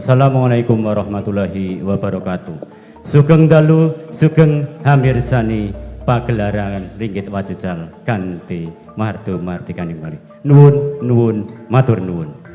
Assalamualaikum warahmatullahi wabarakatuh. Sugeng dalu, sugeng hamirsani pagelaran ringgit wajucal kanthi martu martikaning mari. Nuwun nuwun matur nuwun.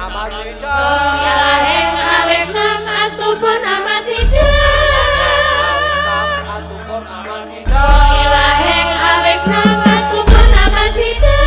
Namasida Ilahing awik nam astupun Namasida Ilahing awik nam astupun Namasida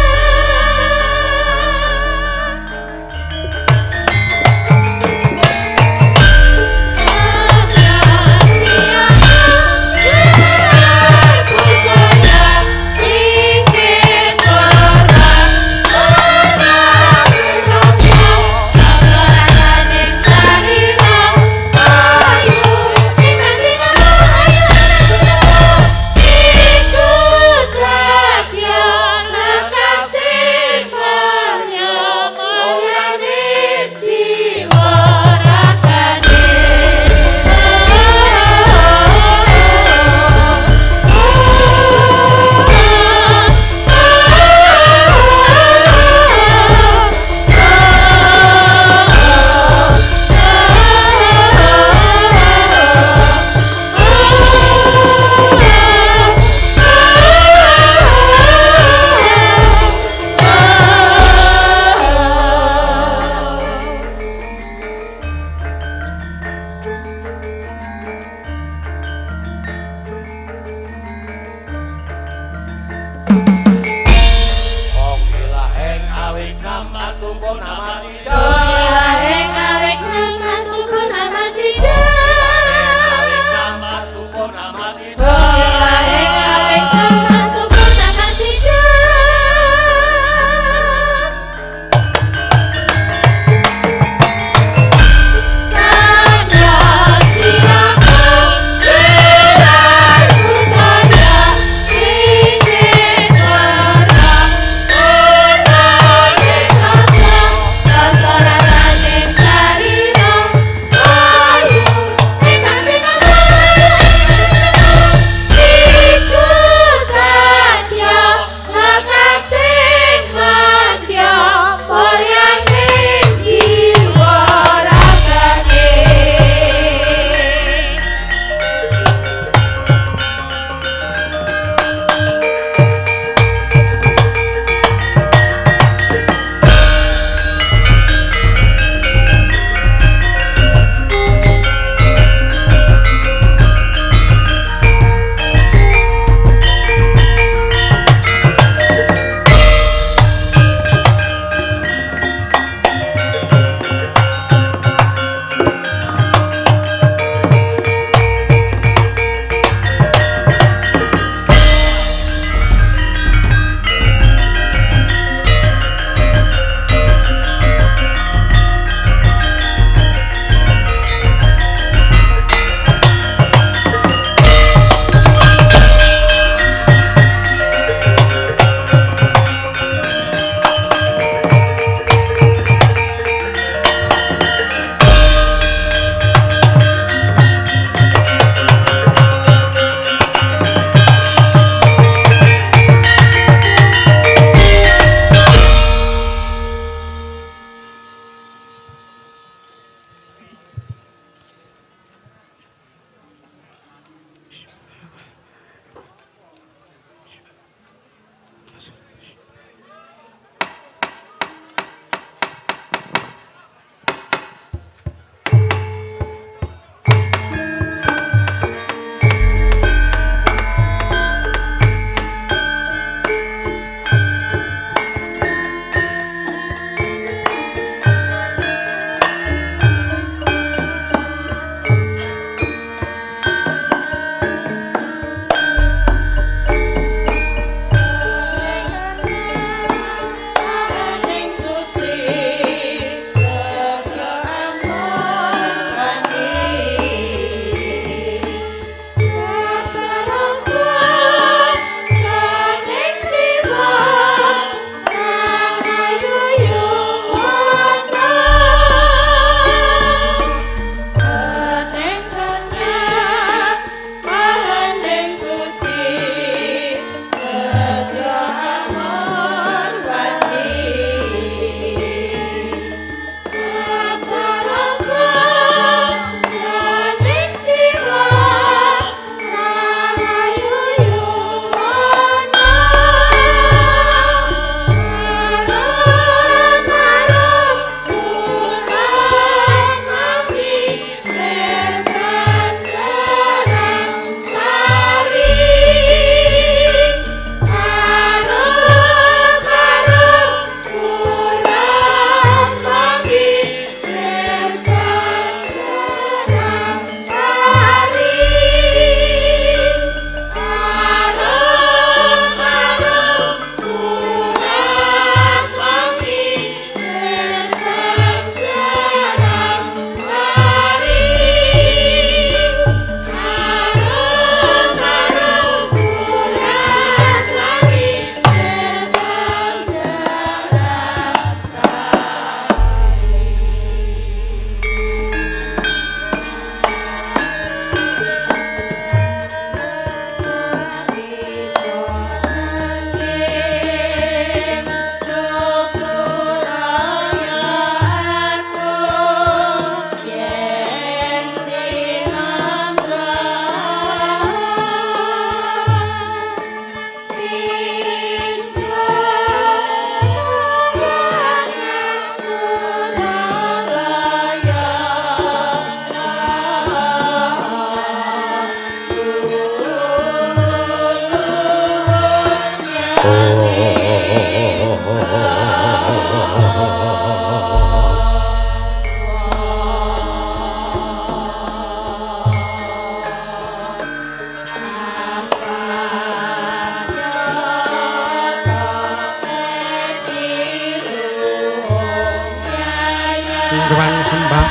Dewan sembah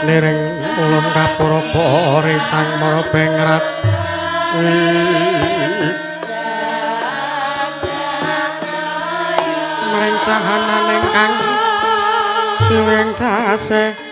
liring ulun kapuraba risang para pengrat maring sahanan ingkang siwing tasih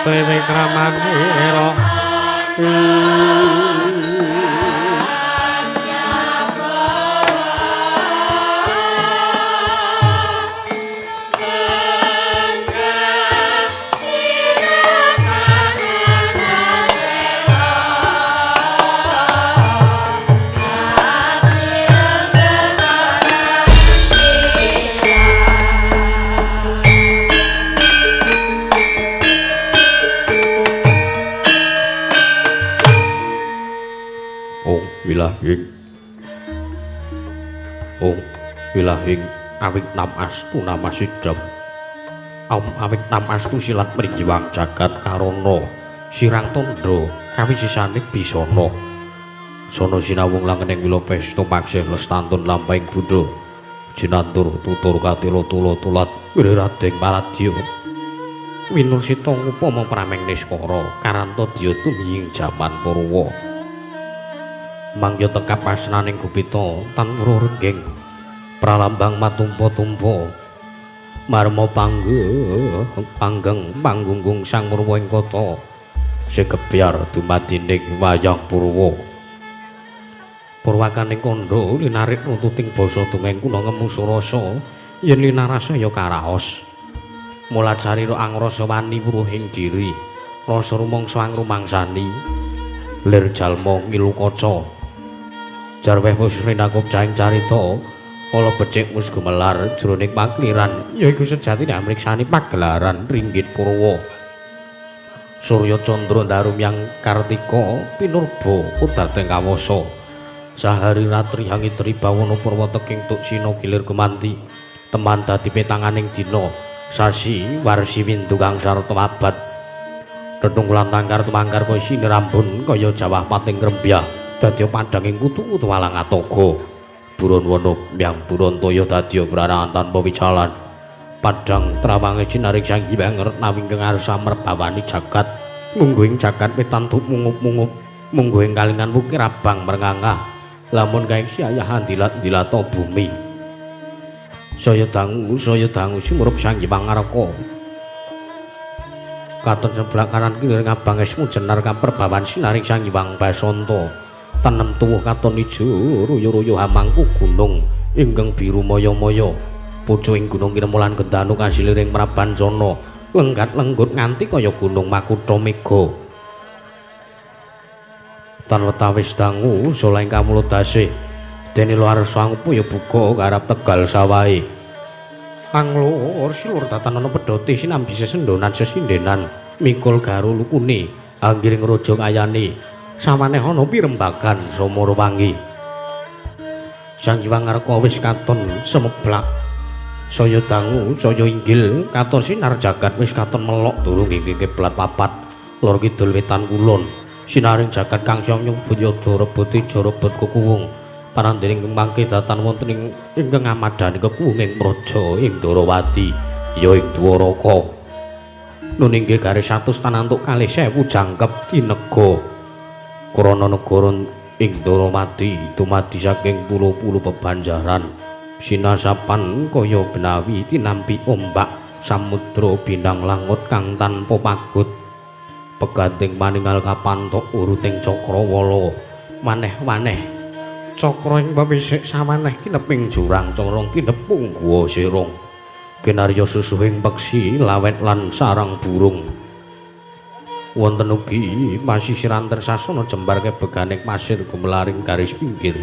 Dewi Kramanira wilahing awik nam astu nama sidam awik nam astu silat mrigiwang jagat karono sirang tondo kawisisane bisana sono sinawung langening wila pesta paksih lestantun lampahing budha jinantur tutur katila tula tulat wirading paradya winursita upama prameng niskara karanta dya tumiying jaman purwa mangya tekap asnaning gupita tan weruh renggeng pralambang matumpa-tumpa marma panggeng panggunggung sang murwa ing kata sekebyar dumadining wayang purwa purwakaning kandha linarik nuntuting basa dongeng kuna ngemu surasa yen linarasa ya karaos mulat sarira angrasa wani wuruhing diri rasa rumangsa angrumangsani lir jalma ngilu kaca jarweh wis rinakup cahing carita kala becik wis gumelar jroning pakliran yaiku sejatine amriksani pagelaran ringgit purwa Surya Candra Darumyang Kartika pinurba kudateng kawasa sahari ratri hangitri bawana purwa teking tuk sina gilir gumanti teman dadi petanganing dina sasi warsi windu kang sarta abad tetungkulan tangkar tumangkar kaya sinirambun kaya jawah pating krembyah dadya padhanging kutu-kutu walang atoga buron wana mbyang buron toya dadya prarangan tanpa wicalan padhang trawange sinaring sang hyang retnawi ingkang arsa merbawani jagat mungguing jagat pitantuk mungup-mungup mungguing kalingan wukir abang merengangah lamun kaing siayahan dilat-dilata bumi saya dangu sumurup sang hyang ngaraka katon sebelah kanan kiri ngabang esmu jenar kaperbawan sinaring sang hyang Basanta tanem tuwuh katon ijo ruyu-ruyu hamangku gunung ingkang biru maya-maya pucuking gunung Kinemulan Gendanu kasiliring Prabancana lenggat lenggut nganti kaya gunung Makutha Mega Tan wetawis dangu soleng kamulot tasih dene luar sangpu ya buka karep Tegal sawahe. Anglor silur tatan ana pedhote sinambi sesendonan sesindenan mikul garu lukune anggiring raja kayane samaneh ana pirembagan samara wangi. Sang Hyang Ngarka wis katon semeblak saya dangu saya inggil katon sinar jagat wis katon melok durung ing kiblat papat lor kidul wetan kulon sinaring jagat kang nyong bunyada rebut ijo rebut kukuwung panandhening kemangke datan wonten ingkang amadani kekuwunging praja ing Darawati ya ing Dwaraka. Nun inggih garis 100 tanantuk 20.000 jangkep tinega krana negara ing Darawati dumadi saking pulo-pulo bebanjaran sinasapan kaya benawi tinampi ombak samudra bintang langut kang tanpa pagut peganting maninggal kapantok uruting cakrawala maneh-maneh cakra ing pawisik samaneh kineping jurang corong kinepung guwa sirung kinarya susuhing peksi lawet lan sarang burung wonten ugi pasisiran tersasana jembar kebeganing pasir gumelaring garis pinggir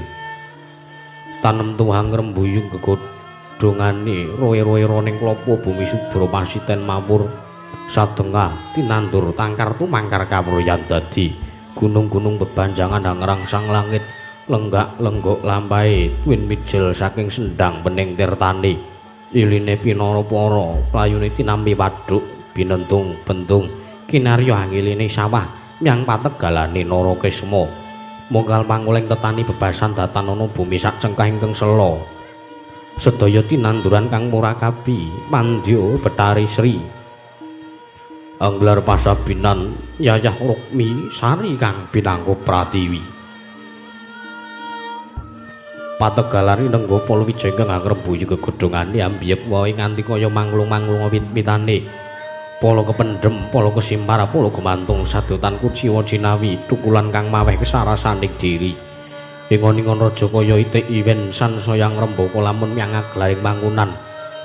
tanem tuwang rembuyung gegodhongane roe-roe roning klopo bumi subra pasiten mawur sadengah tinandur tangkar tumangkar kawruyan dadi gunung-gunung bebanjangan hangrangsang langit lenggak-lenggok lampahe twin mijil saking sendang bening tirtane iline pinara-para playune tinampi wadhuk binentung bentung kinarya angiline sawah miang pategalane Narakesma mongkal panguling tetani bebasan datan ana bumi sak cengkah ingkang sela sedaya tinanduran kang murakabi mandya Betari Sri Anglar Pasabinan Yayah Rukmi Sari kang pinangka Pratiwi pategalari nenggo Palawija ingkang ngrembuyi gegodhongane ambiyek wae nganti kaya manglung-manglung wit-witane pala kependhem pala kesimpar pala gumantung sadotan kuciwa jinawi tukulan kang maweh kesarasaning diri ingon-ingon raja kaya itik iwen sansaya ngrembaka lamun miangaglaring bangunan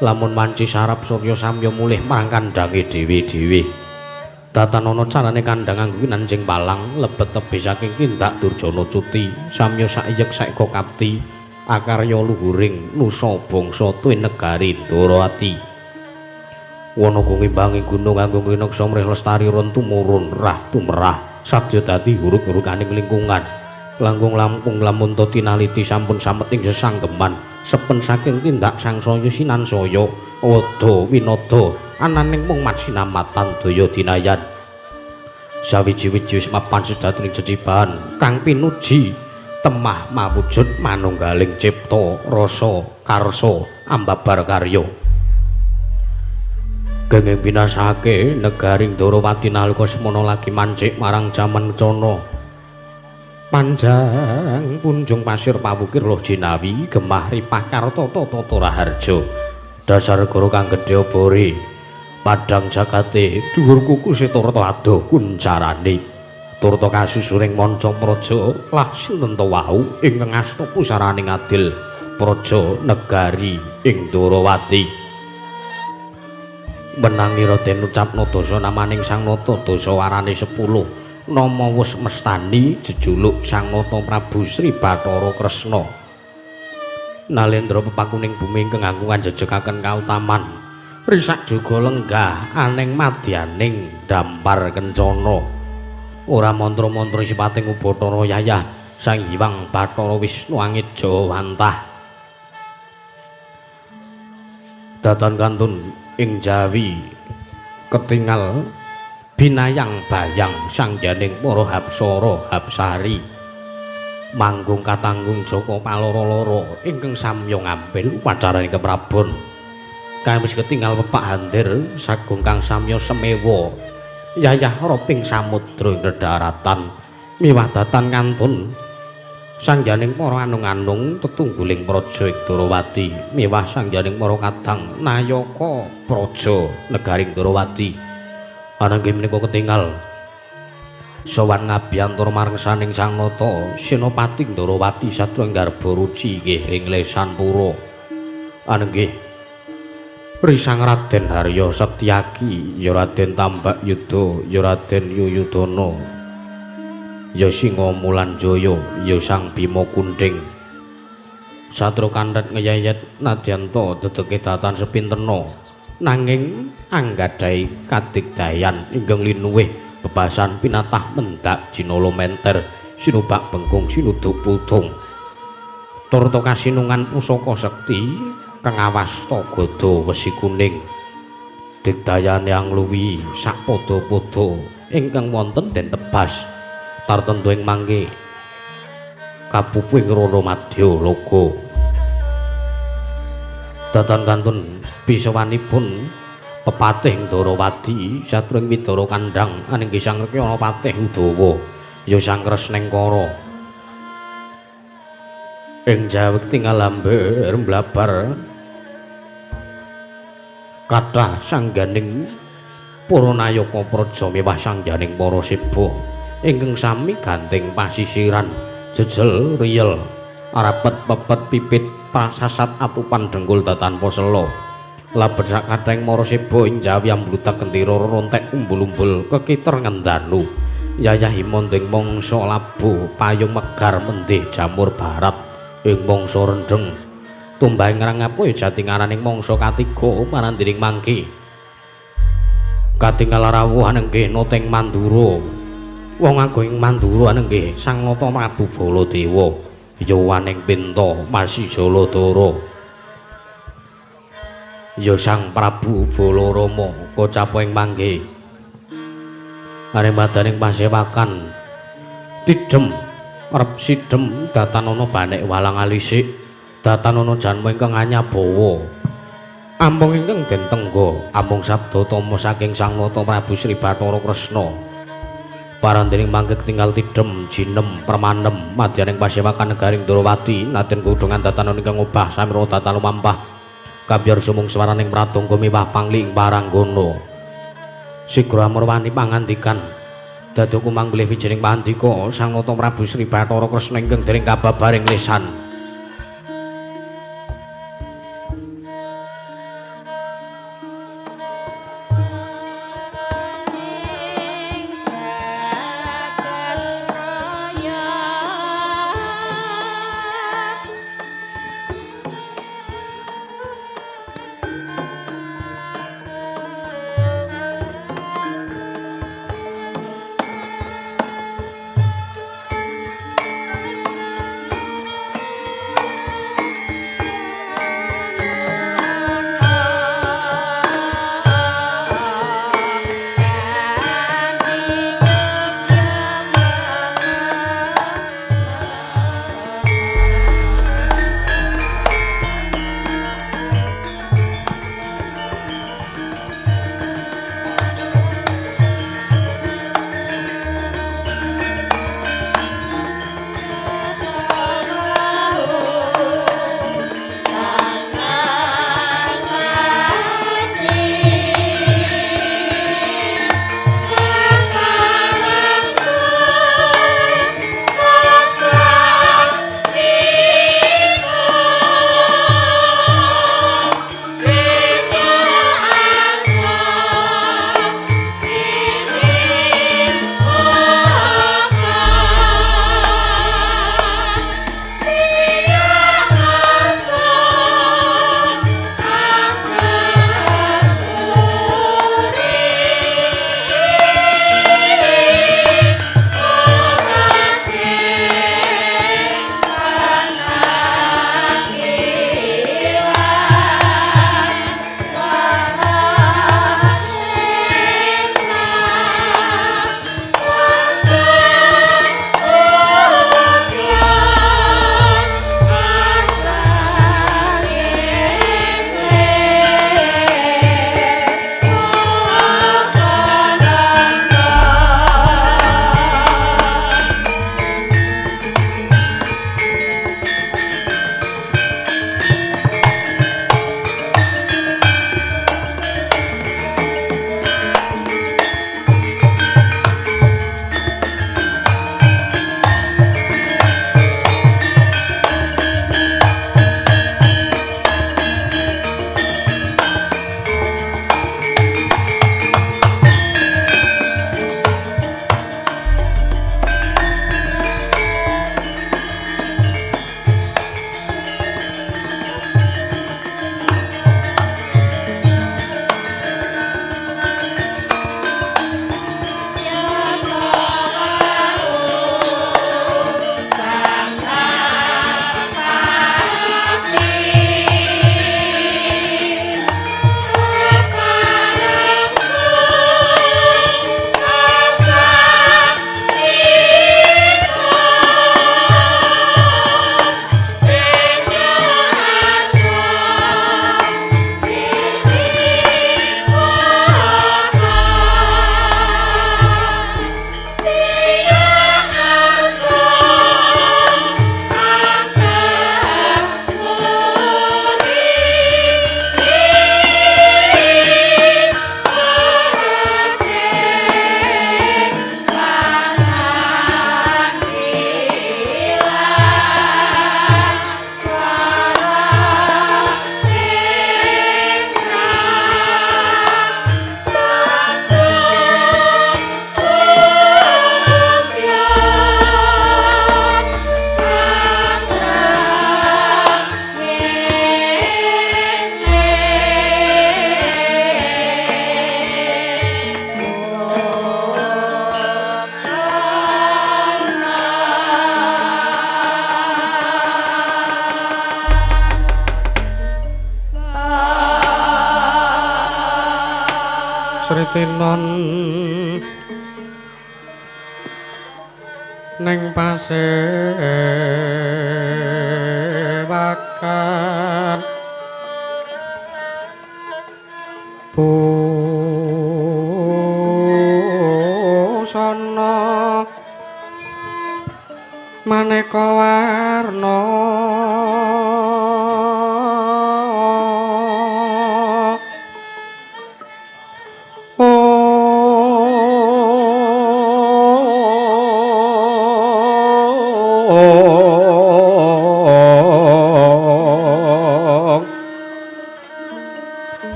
lamun manci sarap surya samya mulih marang kandhange dhewe-dhewe datan ana carane kandhang nganggo nanjing palang lebet tebih saking tindak Durjana Cuti samya saiyek saeka kapti akarya luhuring nusa bangsa tuwin negari Darawati wana ngimbangi gunung kanggo ngrineksa mrih lestari ron tumurun rah tumrah sadya dadi huruk-hurukaning lingkungan langkung lampung lamun to tinaliti sampun sameting sesanggeman sepen saking tindak sangsaya sinansaya wada winada ananing mung mat sinamatan daya dinayan sawiji-wiji mapan sejatining jejibahan kang pinuji temah mawujud manunggaling cipta rasa karsa ambabar karya kenging binasake negaring Darawati nalika semana lagi mancik marang jaman cana panjang punjung pasir pawukir loh jinawi gemah ripah karta tata raharja dasar goro kang gedhe obore padang jakate dhuwur kuku seturta adoh kuncarane turta kasusuring manca praja lah sinten to wau ingkang asta pusaraning adil praja negari ing Darawati menangira den ucapna dasa namaning Sang Nata dasa warane 10 nama wus mestani jejuluk Sang Nata Prabu Sri Bathara Kresna nalendra pepakuning bumi ingkang nganggungan jejegaken kautaman risak juga lenggah aning madyaning dampar kencana ora mantra-mantra sipating Ubathara Yayah Sang Hyang Bathara Wisnu Angit Jawantah datan kantun ing Jawi ketingal binayang bayang sangjaning para hapsara hapsari manggung katanggung Jaka paloro-loro ingkang samya ngampil upacaraning keprabon kang wis ketingal pepak handir sagung kang samya semewa Yayah roping samudra ing daratan miwah datan kantun sangjaning para anung-anung tetungguling praja ing Darawati miwah sangjaning para kadang nayaka praja negaring Darawati ananging menika ketingal sowan ngabiyantur marang saning Sang Nata Senopati Darawati Satya Garba Ruci nggih ing Lesanpura ananging risang Raden Harya Setyaki ya Raden Tambak Yuda ya Raden Yuyudana ya Singa Mulanjaya ya Sang Bima Kunthing Satru kandhat ngeyayet nadyanta dedeke datan sepintena nanging anggadhahi kadigdayan ingkang linuwih bebasan pinatah mendak jinala menter sinubak bengkung sinuduk putung turta kasinungan pusaka sekti kang awasta gada wesi kuning digdayane angluwi sakpada-pada ingkang wonten den tebas tartentu ing mangke kapupuing rono madya loga datan kantun bisawanipun pepatih Darawadi satring Widara Kandhang aninggih Sang Rekyana Patih Udawa ya Sang Kresnengkara ing jawekti ngalamber mblabar kathah sangganing para nayaka praja miwah sangganing para siba ingkang sami gandeng pasisiran jejel riyel arapet pepet pipit prasasat atupan dengkul datanpa sela labet sakathahing marasiba ing jawi amblutak kendira rontek umbul-umbul kekiter ngendanu yayahipun ing mangsa labuh payung megar mendih jamur barat ing mangsa rendheng tumbahing ngrangapa ya jatingaraning mangsa katiga panandhiring mangke katingal rawuhan inggih Noteng Mandura wong agung ing Mandura inggih Sang Nata Prabu Baladewa yawaning Pinta Masijaladara ya Sang Prabu Balarama kocapa ing mangke arimadaning pasewakan tidhem arep sidhem datanana banek walang alisik datanana janma ingkang anyabawa ampung ingkang den tengga ampung sabda tama saking Sang Nata Prabu Sri Bathara Kresna parandening mangke tinggal tidhem jinem permanem madyaning pasewakan negaring Darawati naden kudungan datanana ingkang obah samira datanana mampah kabyar sumung swaraning pratangga miwah pangli ing paranggana sigra amurwani pangandikan dadi kumanggulih wijining pandika Sang Nata Prabu Sri Bathara Kresna ingkang dereng kababaring lisan tinon ning pasewakan busana maneka warna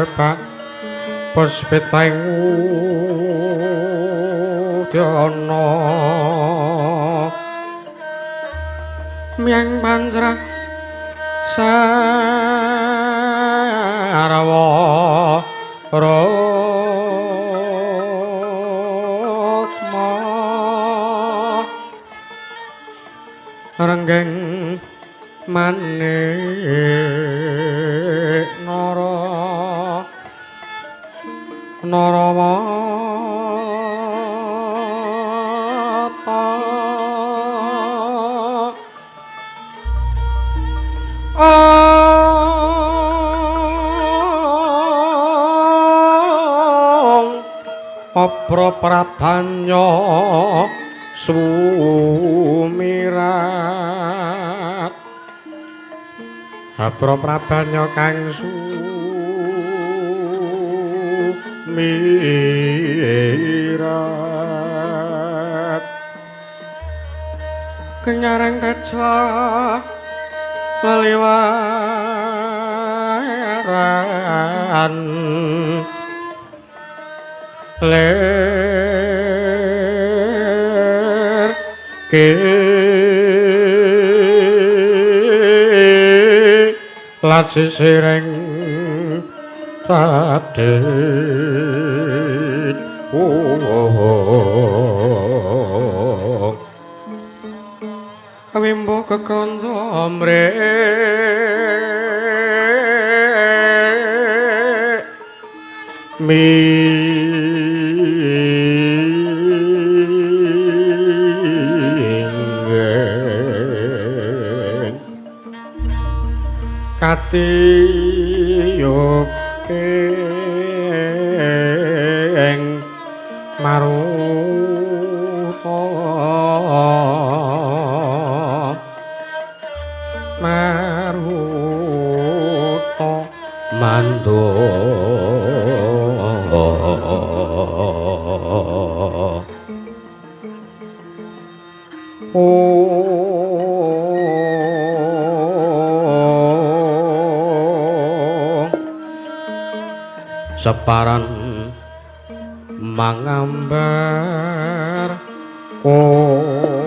sepak puspeteng udana miang pancrah sarwa rokma renggeng manik naramata apra prabanya sumirat apra prabanya kang sumirat kenyareng kaca laliwaran ler ke laci sireng raden wimbo kekandha mrek minggeng katiyopeng maruta mando separan mangambar kongas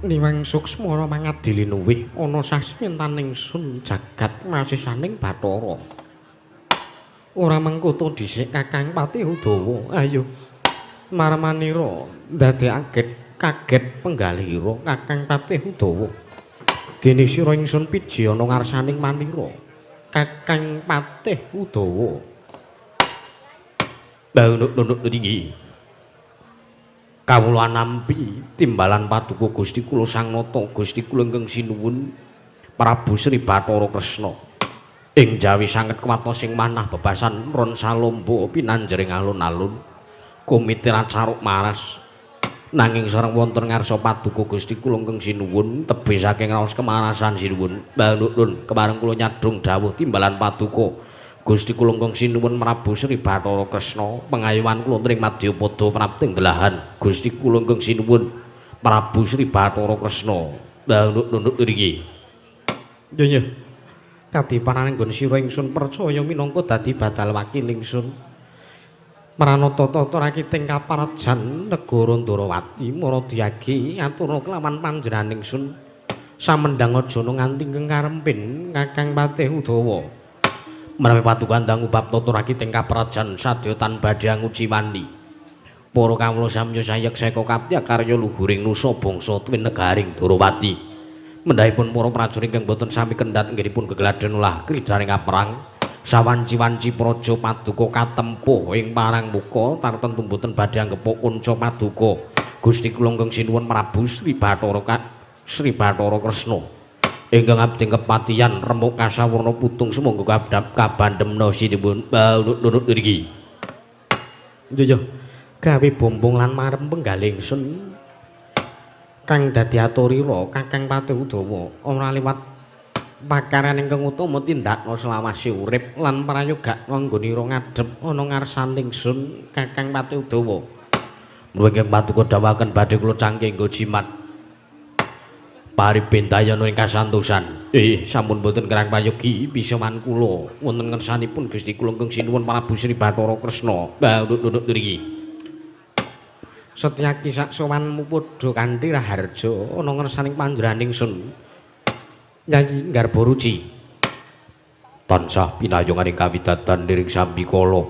niwang suksmara mangadili nuwih ana sasmintaning sun jagat masisaning Bathara ora mengkoto dhisik Kakang Patih Udawa ayo marmanira ndadekake kaget penggalihira Kakang Patih Udawa dene sira ingsun piji ana ngarsaning manira Kakang Patih Udawa baunuk-unuk iki kawula nampi timbalan paduka Gusti kula Sang Nata Gusti kula ingkang sinuwun Prabu Sri Bathara Kresna ing jawi sanget kewatna sing manah bebasan ron salomba pinanjering alun-alun komite racaruk maras nanging sareng wonten ngarsa paduka Gusti kula ingkang sinuwun tebih saking raos kemarasan sinuwun balun kemareng kula nyadhung dawuh timbalan paduka Gusti kula ingkang sinuwun Prabu Sri Bathara Kresna pengayuman kula ing Madyapada prapting belahan Gusti kula ingkang sinuwun Prabu Sri Bathara Kresna nduk niki nggih kadipananing nggon sira ingsun percaya minangka dadi batal wakil ingsun Pranata-tata rakiting kaparajan negara Ndarawati Maradyagi aturna kelawan panjenenganing sun samendhang aja nganti kengkarempin Kakang Patih Udawa. Menawi paduka ndang ubab tata rakiting kaparajan sadya tan badhe nguji wani. Para kawula samya sayek seka kapya karya luhuring nusa bangsa tuwin negaring Ndarawati. Mendahipun para prajurit ingkang boten sami kendhat inggihipun gegladen ulah kridaning kaperang. Sawanci-wanci praja paduka katempuh ing parang muka tartentu boten badhe anggepuk kunca paduka. Gusti kula ingkang sinuwun Prabu Sri Bathara Kresna. Ingkang abdi kepatihan remuk kasawarna putung sumangga kabandhemna sinipun nunut niki. Yo gawe bombong lan marem penggaling sun kang dadi aturira Kakang Patih Udawa ora liwat pakaran ingkang utama tindakna selawase urip lan prayoga nganggonira ngadhep ana ngarsaning sun Kakang Patih Udawa. Mula ingkang paduka dawuhaken badhe kula cangke nggo jimat paribentayana ing kasantosan. Sampun boten kerang prayogi pisawan kula wonten ngersanipun Gusti kula ingkang sinuwun Prabu Sri Bathara Kresna. Nunut niki. Setyaki sak sowanmu padha kanthi raharja ana ngersaning panjenenganing sun. Yayi Garbaruci tansah pinayoning kawidadan liring sambikala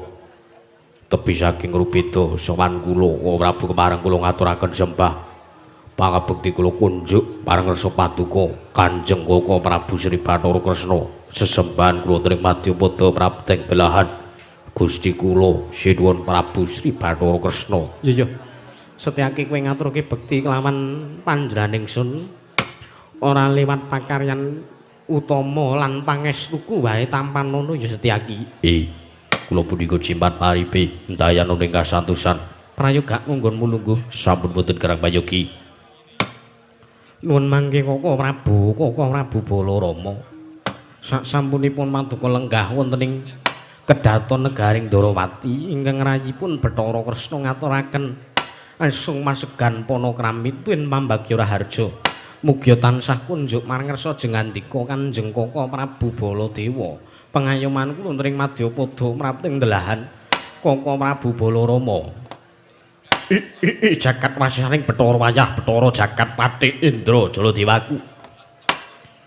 tepi saking rubeda sowan kula Prabu kepareng kula ngaturaken sembah pangabekti kula kunjuk pareng rasa paduka Kanjeng Koko Prabu Sri Bathara Kresna sesembahan kula trimadya pada prapteng belahan Gusti kula sinuwun Prabu Sri Bathara Kresna. Iya setyaki kowe ngaturke bekti kelawan panjenenganing sun ora lewat pakaryan utama lan pangestuku wae tampan ngono ya Setyaki. Kula punika jimpat paripe ndayana ing kasantosan. Prayoga munggon mulungguh sampun boten kerang payogi. Nuwun mangke Koko Prabu Balarama. Sasampunipun paduka lenggah wonten ing kedhaton negaring Ndarawati ingkang rayipun Bathara Kresna ngaturaken asung masegan panakrami tuwin pambagya raharja. Mugia tansah kunjuk marang ngersa jengandika Kanjeng Koko Prabu Baladewa. Pengayoman kula ing Madyapada mrapting delahan Koko Prabu Balarama. Jagat wasisaning Bathara wayah Bathara jagat Patih Indra Jaladewaku.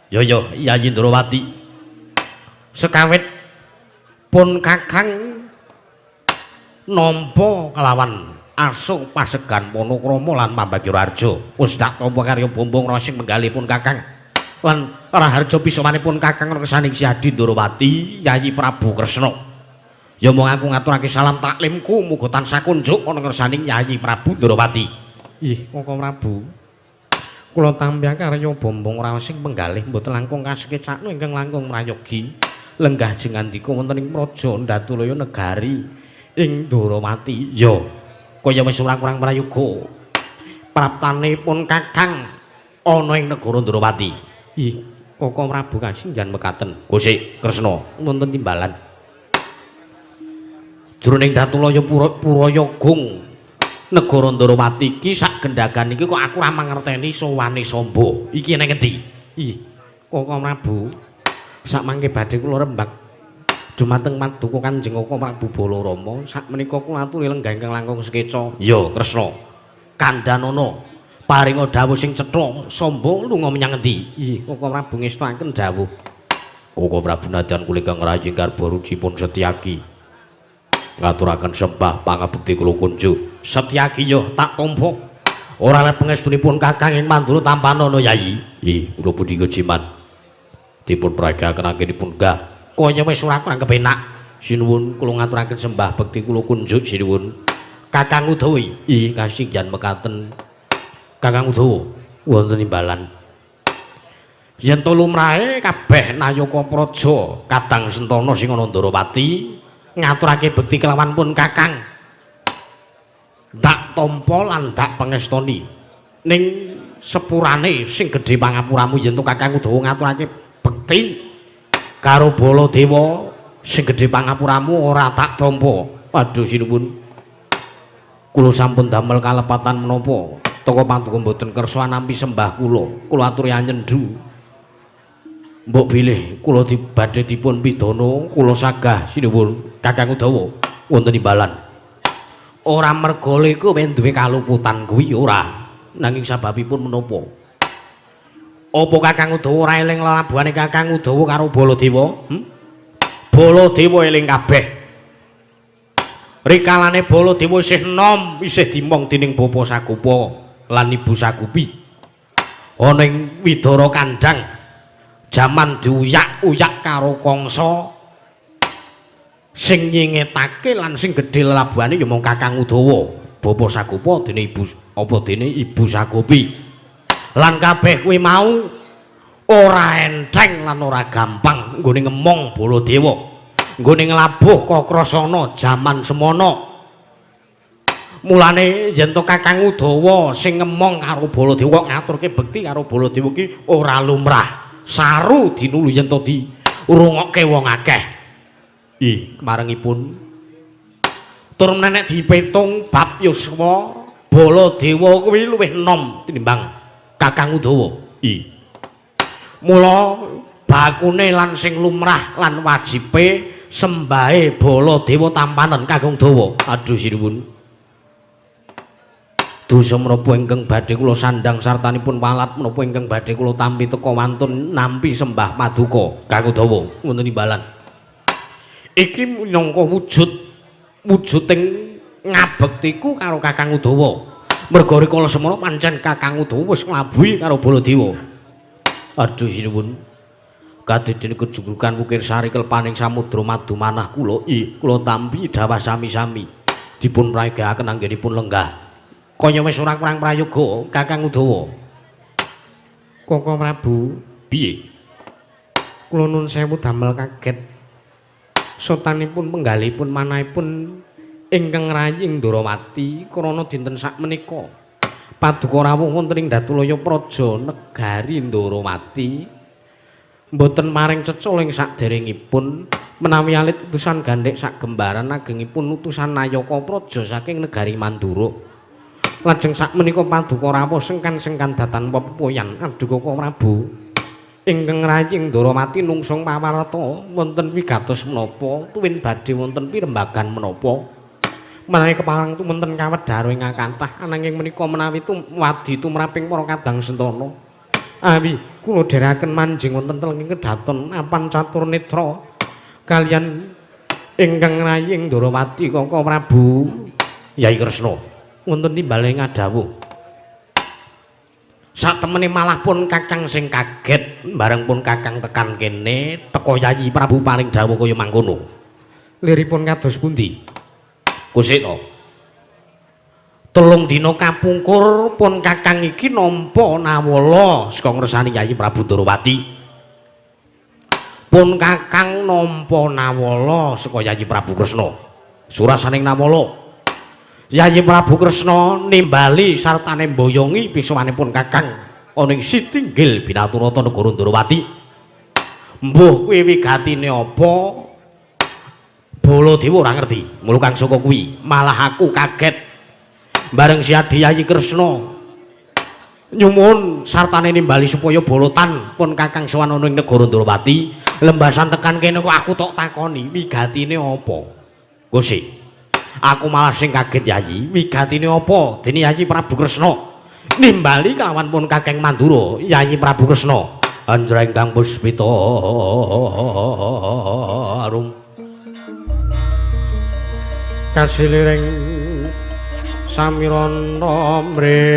Yo Yayi Ndrawati. Sekawit pun Kakang nampa kelawan asung pasegan panakrama lan pambagya raharja wis tak tampa karya bombong rosing menggalipun Kakang lan raharja pisawanipun Kakang kersaning Siadi Ndarawati Yayi Prabu Kresna. Ya mung aku ngaturake salam taklimku muga tansah kunjuk ana ngersaning Yayi Prabu Ndarawati. Koko Prabu. Kula tampi karya bombong rosing menggalih mboten langkung kasekecakno ingkang langkung prayogi lenggah jengandika wonten ing praja Ndatulaya negari ing Ndarawati. Kaya wis ora kurang prayoga praptanipun Kakang ana ing negara Ndarawati. Koko Prabu kasinggihan mekaten. Gusti Kresna wonten timbalan. Jroning Ndatulaya Purayagung negara Ndarawati iki sak gendagan iki kok aku ora mangerteni sowane Samba. Iki nang endi? Koko Prabu sak mangke badhe kula rembag dumateng paduka Kanjeng Koko Prabu Balarama sakmenika kula aturi lenggah ingkang langkung sekeca. Kresna kandhanana paringa dawuh sing cetha Samba lunga menyang endi? Koko Prabu ngestakaken dawuh. Koko Prabu nadyan kula ingkang rayi Garbaruci pun Setyaki ngaturaken sembah pangabekti kula kunjuk. Setyaki tak tampa ora lek pangestunipun Kakang ing Mandura tampanana Yayi. Kula punika jimat dipun pragaken anggenipun gah kaya wis ora kurang kepenak. Sinuwun kula ngaturaken sembah bekti kula kunjuk sinuwun Kakang Udawa. Kasinggihan mekaten Kakang Udawa wonten imbalan. Yen to lumrahe kabeh nayaka praja kadang sentana sing ana Ndarawati ngaturake bekti kelawan pun Kakang dak tampa lan dak pangestoni ning sepurane sing gedhe pangapuramu yen to Kakang Udawa ngaturake bekti karo Baladewa sing gedhe pangapuramu ora tak tampa. Waduh sinuwun kula sampun damel kalepatan menapa teka paduka mboten kersa nampi sembah kula aturi anyendhu. Mbok bilih kula badhe dipun pidana kula sagah sinuwun Kakang Udawa wonten imbalan. Ora merga iku men duwe kaluputan kuwi ora. Nanging sababipun menapa? Apa Kakang Udawa ora eling lelabuhane Kakang Udawa karo Baladewa? Baladewa eling kabeh. Rikalane Baladewa isih enom, isih dimong dening Bapa Sagopa lan Ibu Sagupi. Ana ing Widara Kandhang jaman diuyak-uyak karo Kangsa sing nyingetake lan sing gedhe lelabuhane ya mung Kakang Udawa, Bapa Sagopa dene Ibu Sagopi. Lan kabeh kuwi mau ora enteng lan ora gampang nggone ngemong Baladewa, nggone nglabuh Kakrasana jaman semana. Mulane yen to Kakang Udawa sing ngemong karo Baladewa ngaturke bekti karo Baladewa ki ora lumrah. Saru dinulu yen to dirungokke wong akeh. Kemarengipun tur menek dipetung bab yuswa Baladewa kuwi luwih enom tinimbang Kakang Udawa. Mula bakune lan sing lumrah lan wajibe sembahe Baladewa tampanen Kakang Udawa. Aduh sinuwun. Dosa menapa ingkang badhe kula sandhang sartanipun walat menapa ingkang badhe kula tampi teka wantun nampi sembah paduka Kakang Udawa wonten timbalan. Iki minangka wujuding ngabektiku karo Kakang Udawa. Merga rikala semana pancen Kakang Udawa wis nglabuhi karo Baladewa. Aduh sinuwun. Kadidene kejujuran kukir sari kelpaning samudra madu manah kula, kula tampi dawah sami-sami dipun prayogaken anggenipun lenggah. Kaya wis ora kurang prayoga Kakang Udawa. Koko Prabu, piye? Kula nuwun sewu damel kaget. Sotanipun penggalipun manahipun ingkang raying Ndarawati krana dinten sakmenika paduka rawuh wonten ing Datulaya Praja negari Ndarawati mboten maring cecul ing saderengipun menawi alit utusan gandhek sak gembaran agengipun utusan Nayaka Praja saking negari Mandura. Lajeng sakmenika paduka rawuh sengkan-sengkan datan pepoyan aduh Koko Prabu ingkang raying Ndarawati nungsung pawarta wonten wigatos menapa tuwin badhe wonten pirembagan menapa menawi keparang wonten kawedhar ingkang kathah ananging menika menawi wadi tumraping para kadang sentana awi kula dherekaken manjing wonten telenging kedaton apan catur netra kalian ingkang raying Ndarawati Koko Prabu Yai Kresna wonten timbale ngadhawuh. Satemene malah pun Kakang sing kaget bareng pun Kakang tekan kene teka Yayi Prabu paring dawuh kaya mangkono. Liripun kados pundi? Kusita. 3 dina kapungkur pun Kakang iki nampa nawala saka ngresani Yayi Prabu Ndarawati. Pun Kakang nampa nawala saka Yayi Prabu Kresna. Surasaning nawala Yayi Prabu Kresna nimbali sartane mboyongi pisuwanipun Kakang ana ing Sitinggil Binaturata negara Ndarawati. Mbuh kuwi wigatine apa? Baladewa ora ngerti. Mula kang saka kuwi malah aku kaget. Bareng Siadi Yayi Kresna nyuwun sartane nimbali supaya bolotan pun Kakang sowan ana ing negara Ndarawati. Lembasan tekan kene kok aku tok takoni wigatine apa? Gusti aku malah sing kaget Yayi, wigatine apa? Dene Yayi Prabu Kresna nimbali kawan pun Kakang Mandura, Yayi Prabu Kresna anjreng kang puspita arum kasiliring samirana mring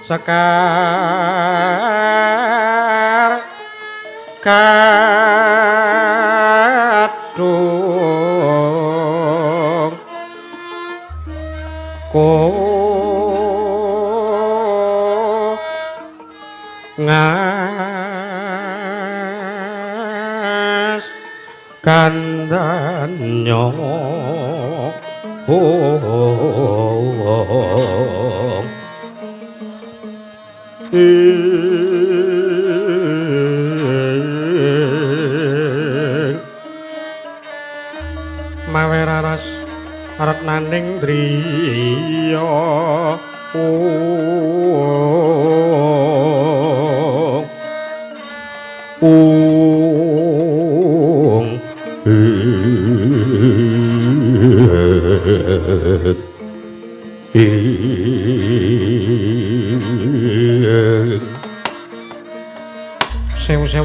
sekar kadung ngas kandanya maweraras retnaning driya Sewu-sewu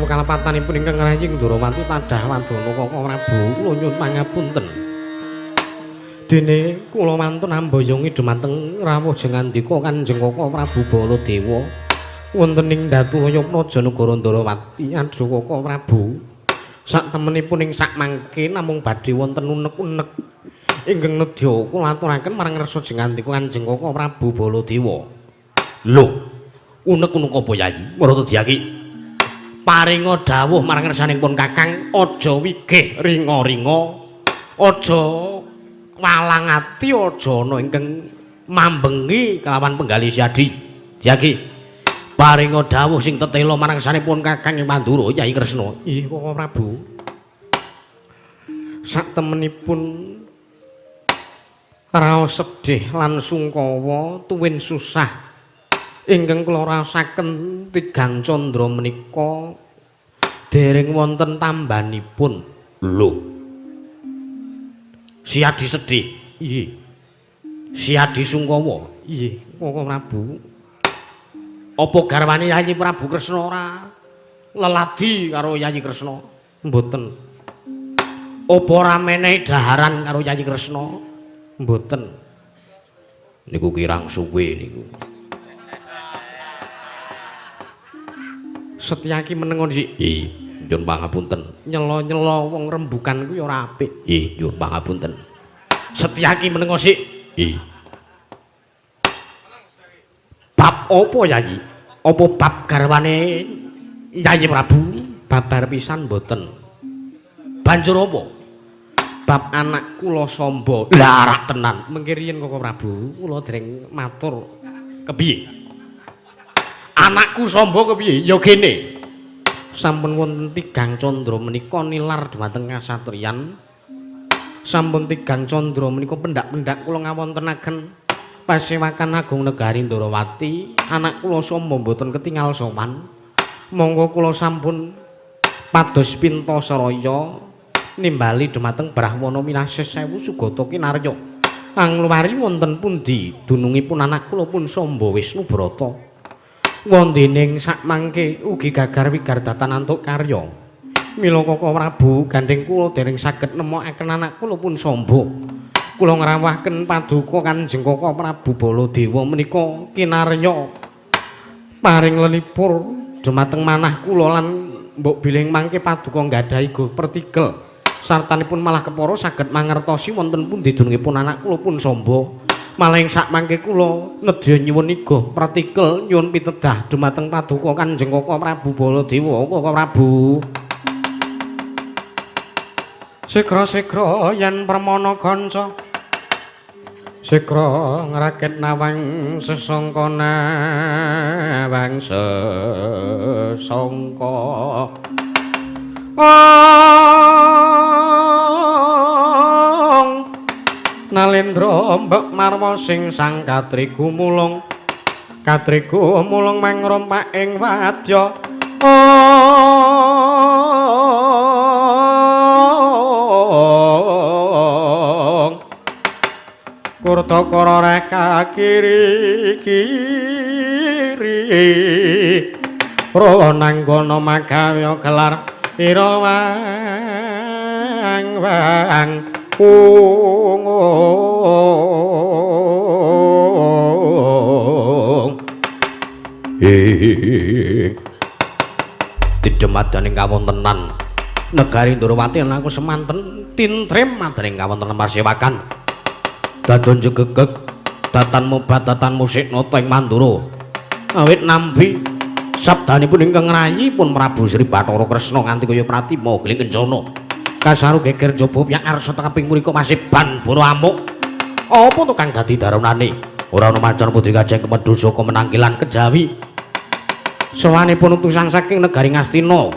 kalepatanipun ingkang raying Ndarawati tadah wadana Kaka Prabu kula nyuwun pangapunten. Dene kula mantun ambayongi dumateng rawuh jengandika Kanjeng Kaka Prabu Baladewa wonten ing Datulaya Praja Negara Ndarawati adya Kaka Prabu. Sak temenipun ing sak mangke namung badhe wonten unek-unek ingkang nedya kula aturaken marang resa jengandika Kanjeng Kaka Prabu Baladewa. Lho, unek-unek apa Yayi? Marata Dyaki. Paringa dawuh marang resanipun Kakang, aja wigih ringa-ringa, aja walang ati, aja ana ingkang mambengi kelawan penggali Siadi. Dyaki. Paringa dawuh sing tetela marang resanipun Kakang ing Pandura Yayi Kresna. Nggih, Kaka Prabu. Sak temenipun raos sedih lan sungkawa tuwin susah ingkang kula rasaken tigang candra menika dereng wonten tambanipun. Lho. Siadi sedih. Nggih. Siadi sungkawa. Nggih, Kaka Prabu. Apa garwane Yayi Prabu Kresna ora leladi karo Yayi Kresna? Mboten. Apa ora menehi daharan karo Yayi Kresna? Mboten. Niku kirang suwe niku. Setyaki menengon sik. Nggih, nyuwun pangapunten. Nyela-nyela wong rembukan kuwi ora apik. Nggih, nyuwun pangapunten. Setyaki menengon sik. Nggih. Bab apa Yayi? Apa bab garwane Yayi Prabu? Babar pisan mboten. Banjur apa? Bab anak kula Samba. Lah arah tenan. Mengki riyen Kaka Prabu, kula dereng matur. Kepiye? Anakku Samba kepiye? Ya kene. Sampun wonten tigang candra menika nilar dhumateng kasatriyan. Sampun tigang candra menika pendak-pendak kula ngawontenaken Pasewakan Agung Negari Ndarawati. Anak kula Samba mboten ketingal sowan. Monggo kula sampun pados pinta saraya nimbali dhumateng Brahwana Minases Sewu Sugata Kinarya. Angluwari wonten pundi dunungipun anak kula pun Samba Wisnu Brata. Wondening sakmangke ugi gagar wigardatan antuk karya. Mila Kaka Prabu gandeng kula dereng saged nemokaken anak kula pun Samba. Kula ngrawuhaken paduka Kanjeng Kaka Prabu Baladewa menika kinarya paring lenipur dhumateng manah kula lan mbok bilih mangke paduka nggadahi go pertigel sartanipun malah kepara saged mangertosi wonten pundi dunungipun anak kula pun Samba. Malah ing sakmangke kula nedya nyuwun iga pratikel nyuwun pitedah dhumateng paduka Kanjeng Kaka Prabu Baladewa. Kaka Prabu segra-segra yen pramana kanca segra ngrakit nawang sesangka nawang sesangka Nalendra mbek marwa sing sang katriku mulung mangrompak ing wadya Kurtakara reka kiri Rananggana magawya gelar irawang Didemadaning kawontenan negari Ndarawati lan aku semanten tintrem madaning kawontenan Pasewakan dadon jegegeg datan mobat datan musik nata ing Mandura awit nampi sabdanipun ingkang rayi pun Prabu Sri Bathara Kresna nganti kaya pratima gling kencana kasaru geger jaba piyak arsa kaping mriko masih ban boro amuk apa to kang dadi daronane ora ana mancan putri kajeng kemedhusaka menangkilan kejawi sawanipun utusan saking negari Ngastina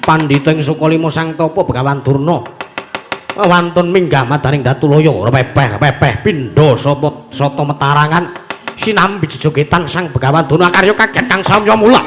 pandhita ing Sukalima Sang Tapa Begawan Durna wantun minggah madaning Datulaya pepeh pindha sapa sata metarangan sinambi jejogetan sang Begawan Duna karya kaget kang samya mula.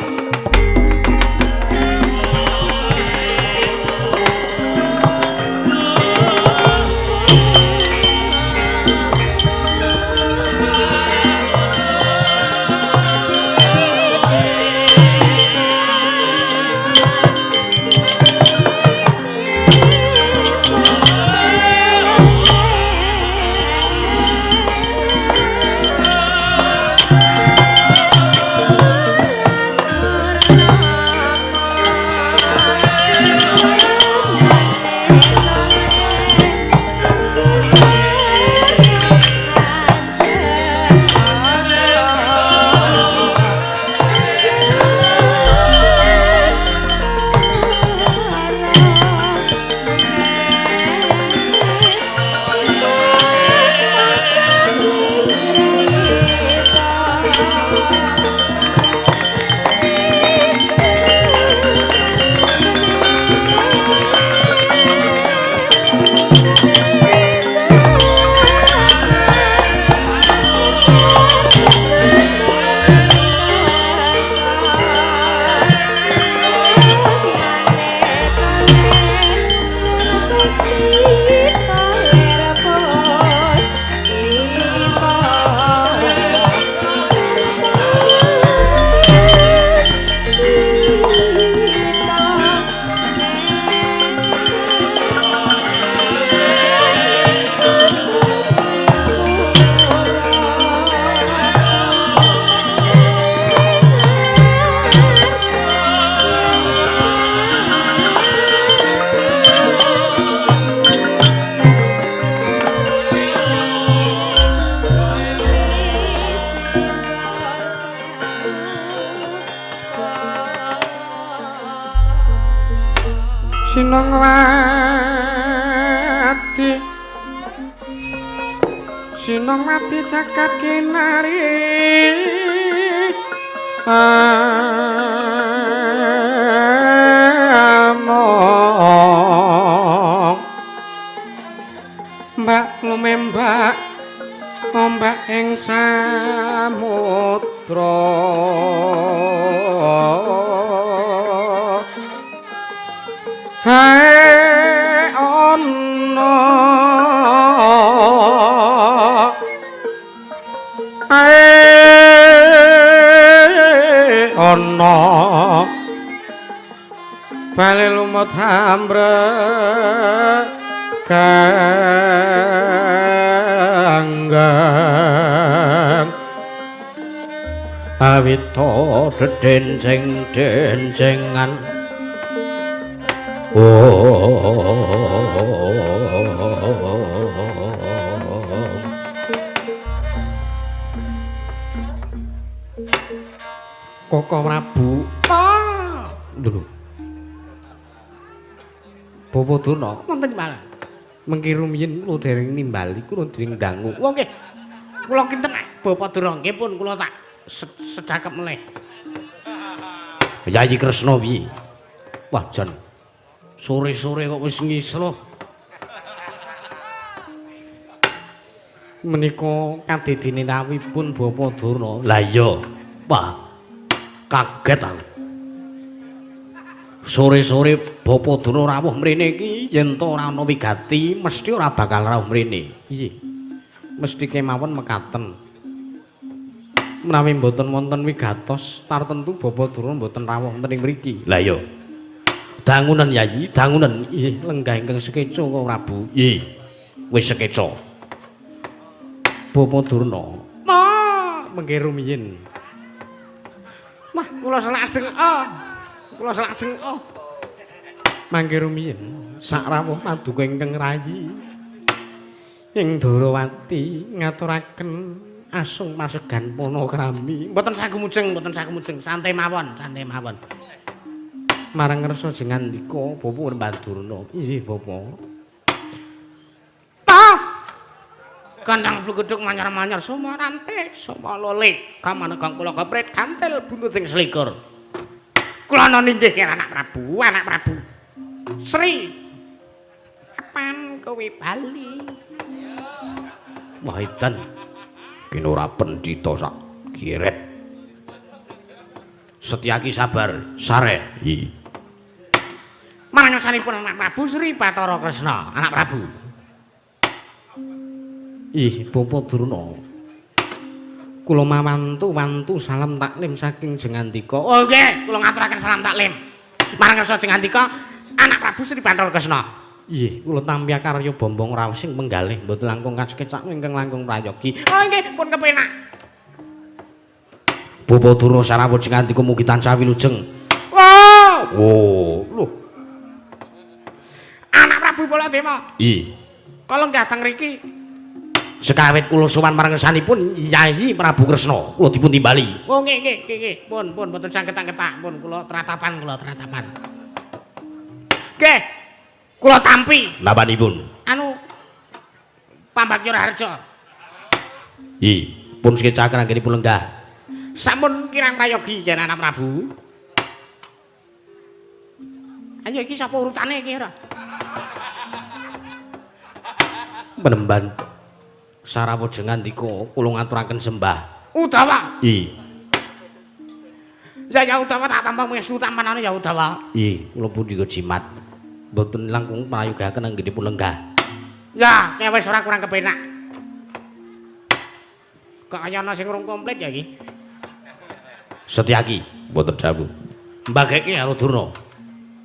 Sinongwati caket kinari among mbak lumembak ombak ing samudra hae ana ana bale lumut hambreganggang awita dedenjeng-denjengan Koko Prabu. Lho. Bapak Duna wonten malah. Mengki rumiyin kula dereng nimbali kula dereng dangu. Wong nggih. Kula kinten Bapak Duna nggih pun kula tak sedakep meneh. Yayi Kresna piye? Wah jan. Sore-sore kok wis ngisruh. Menika kadidine rawipun Bapak Duna. Lah iya. Wah. Kaget aku. Sore-sore Bapak Duna rawuh mrene iki yen to ora ana wigati mesti ora bakal rawuh mrene. Iye. Mesti kemawon mekaten. Menawi mboten wonten wigatos tartentu Bapak Duna mboten rawuh wonten ing mriki. Lah iya. Dangunan Yayi, dangunan. Iye, lenggah ingkang sekeca kok Prabu. Iye. Wis sekeca. Bapak Duna. Mengke rumiyin. Wah, kula selajeng kula selajeng mangke rumiyin sak rawuh paduka ingkang rayi ing Darawati ngaturaken asung masegan panakrami. Mboten sagumujeng, santai mawon, Marang ngersa jeng ngandika Bapak Mbandurna. Inggih, Bapak. Kandang blugedhuk manyar-manyar sama rantik, sama lole. Kamanekang kula keprit kantil bunuting selikur. Kula ninggih anak Prabu, Sri. Kapan kowe bali? Wah edan. kene ora pendhita sak giret. Setyaki sabar, sare. Marangasanipun anak Prabu Sri Bathara Kresna, anak Prabu. Bapak Durna. Kula mawantu-wantu salam taklim saking Jengandika. Oh nggih, kula ngaturaken salam taklim. Marang Rasa Jengandika, anak Prabu Sri Bathara Kresna. Kula tampi karya bombong raos sing penggalih mboten langkung kacekecak ingkang langkung prayogi. Oh nggih, pun kepenak. Bapak Durna sarawuh Jengandika mugi tansah wilujeng. Oh, lho. Anak Prabu Baladewa. Kala dateng mriki sekawit kula sowan marang ngersanipun Yayi Prabu Kresna kula dipun timbali. Oh nggih. Pun mboten sangketak-ketak, pun kula tratapan. Nggih. Kula tampi. Napanipun? Anu Pambagya Harja. Pun skecaken anggenipun lenggah. Sampun kirang prayogi yen anak Prabu. Ayo iki sapa urutane iki ora? Penemban sarawuh Jengandika kula ngaturaken sembah. Udawa. Ya Udawa tak tampa mestu tampanane ya Udawa. Kula pundi jimat. Mboten langkung prayogaken anggenipun lenggah. Ya, wis ora kurang kepenak. Kok ayana sing rung komplit ya iki. Setyaki, mboten dawuh. Mbageke karo Durna.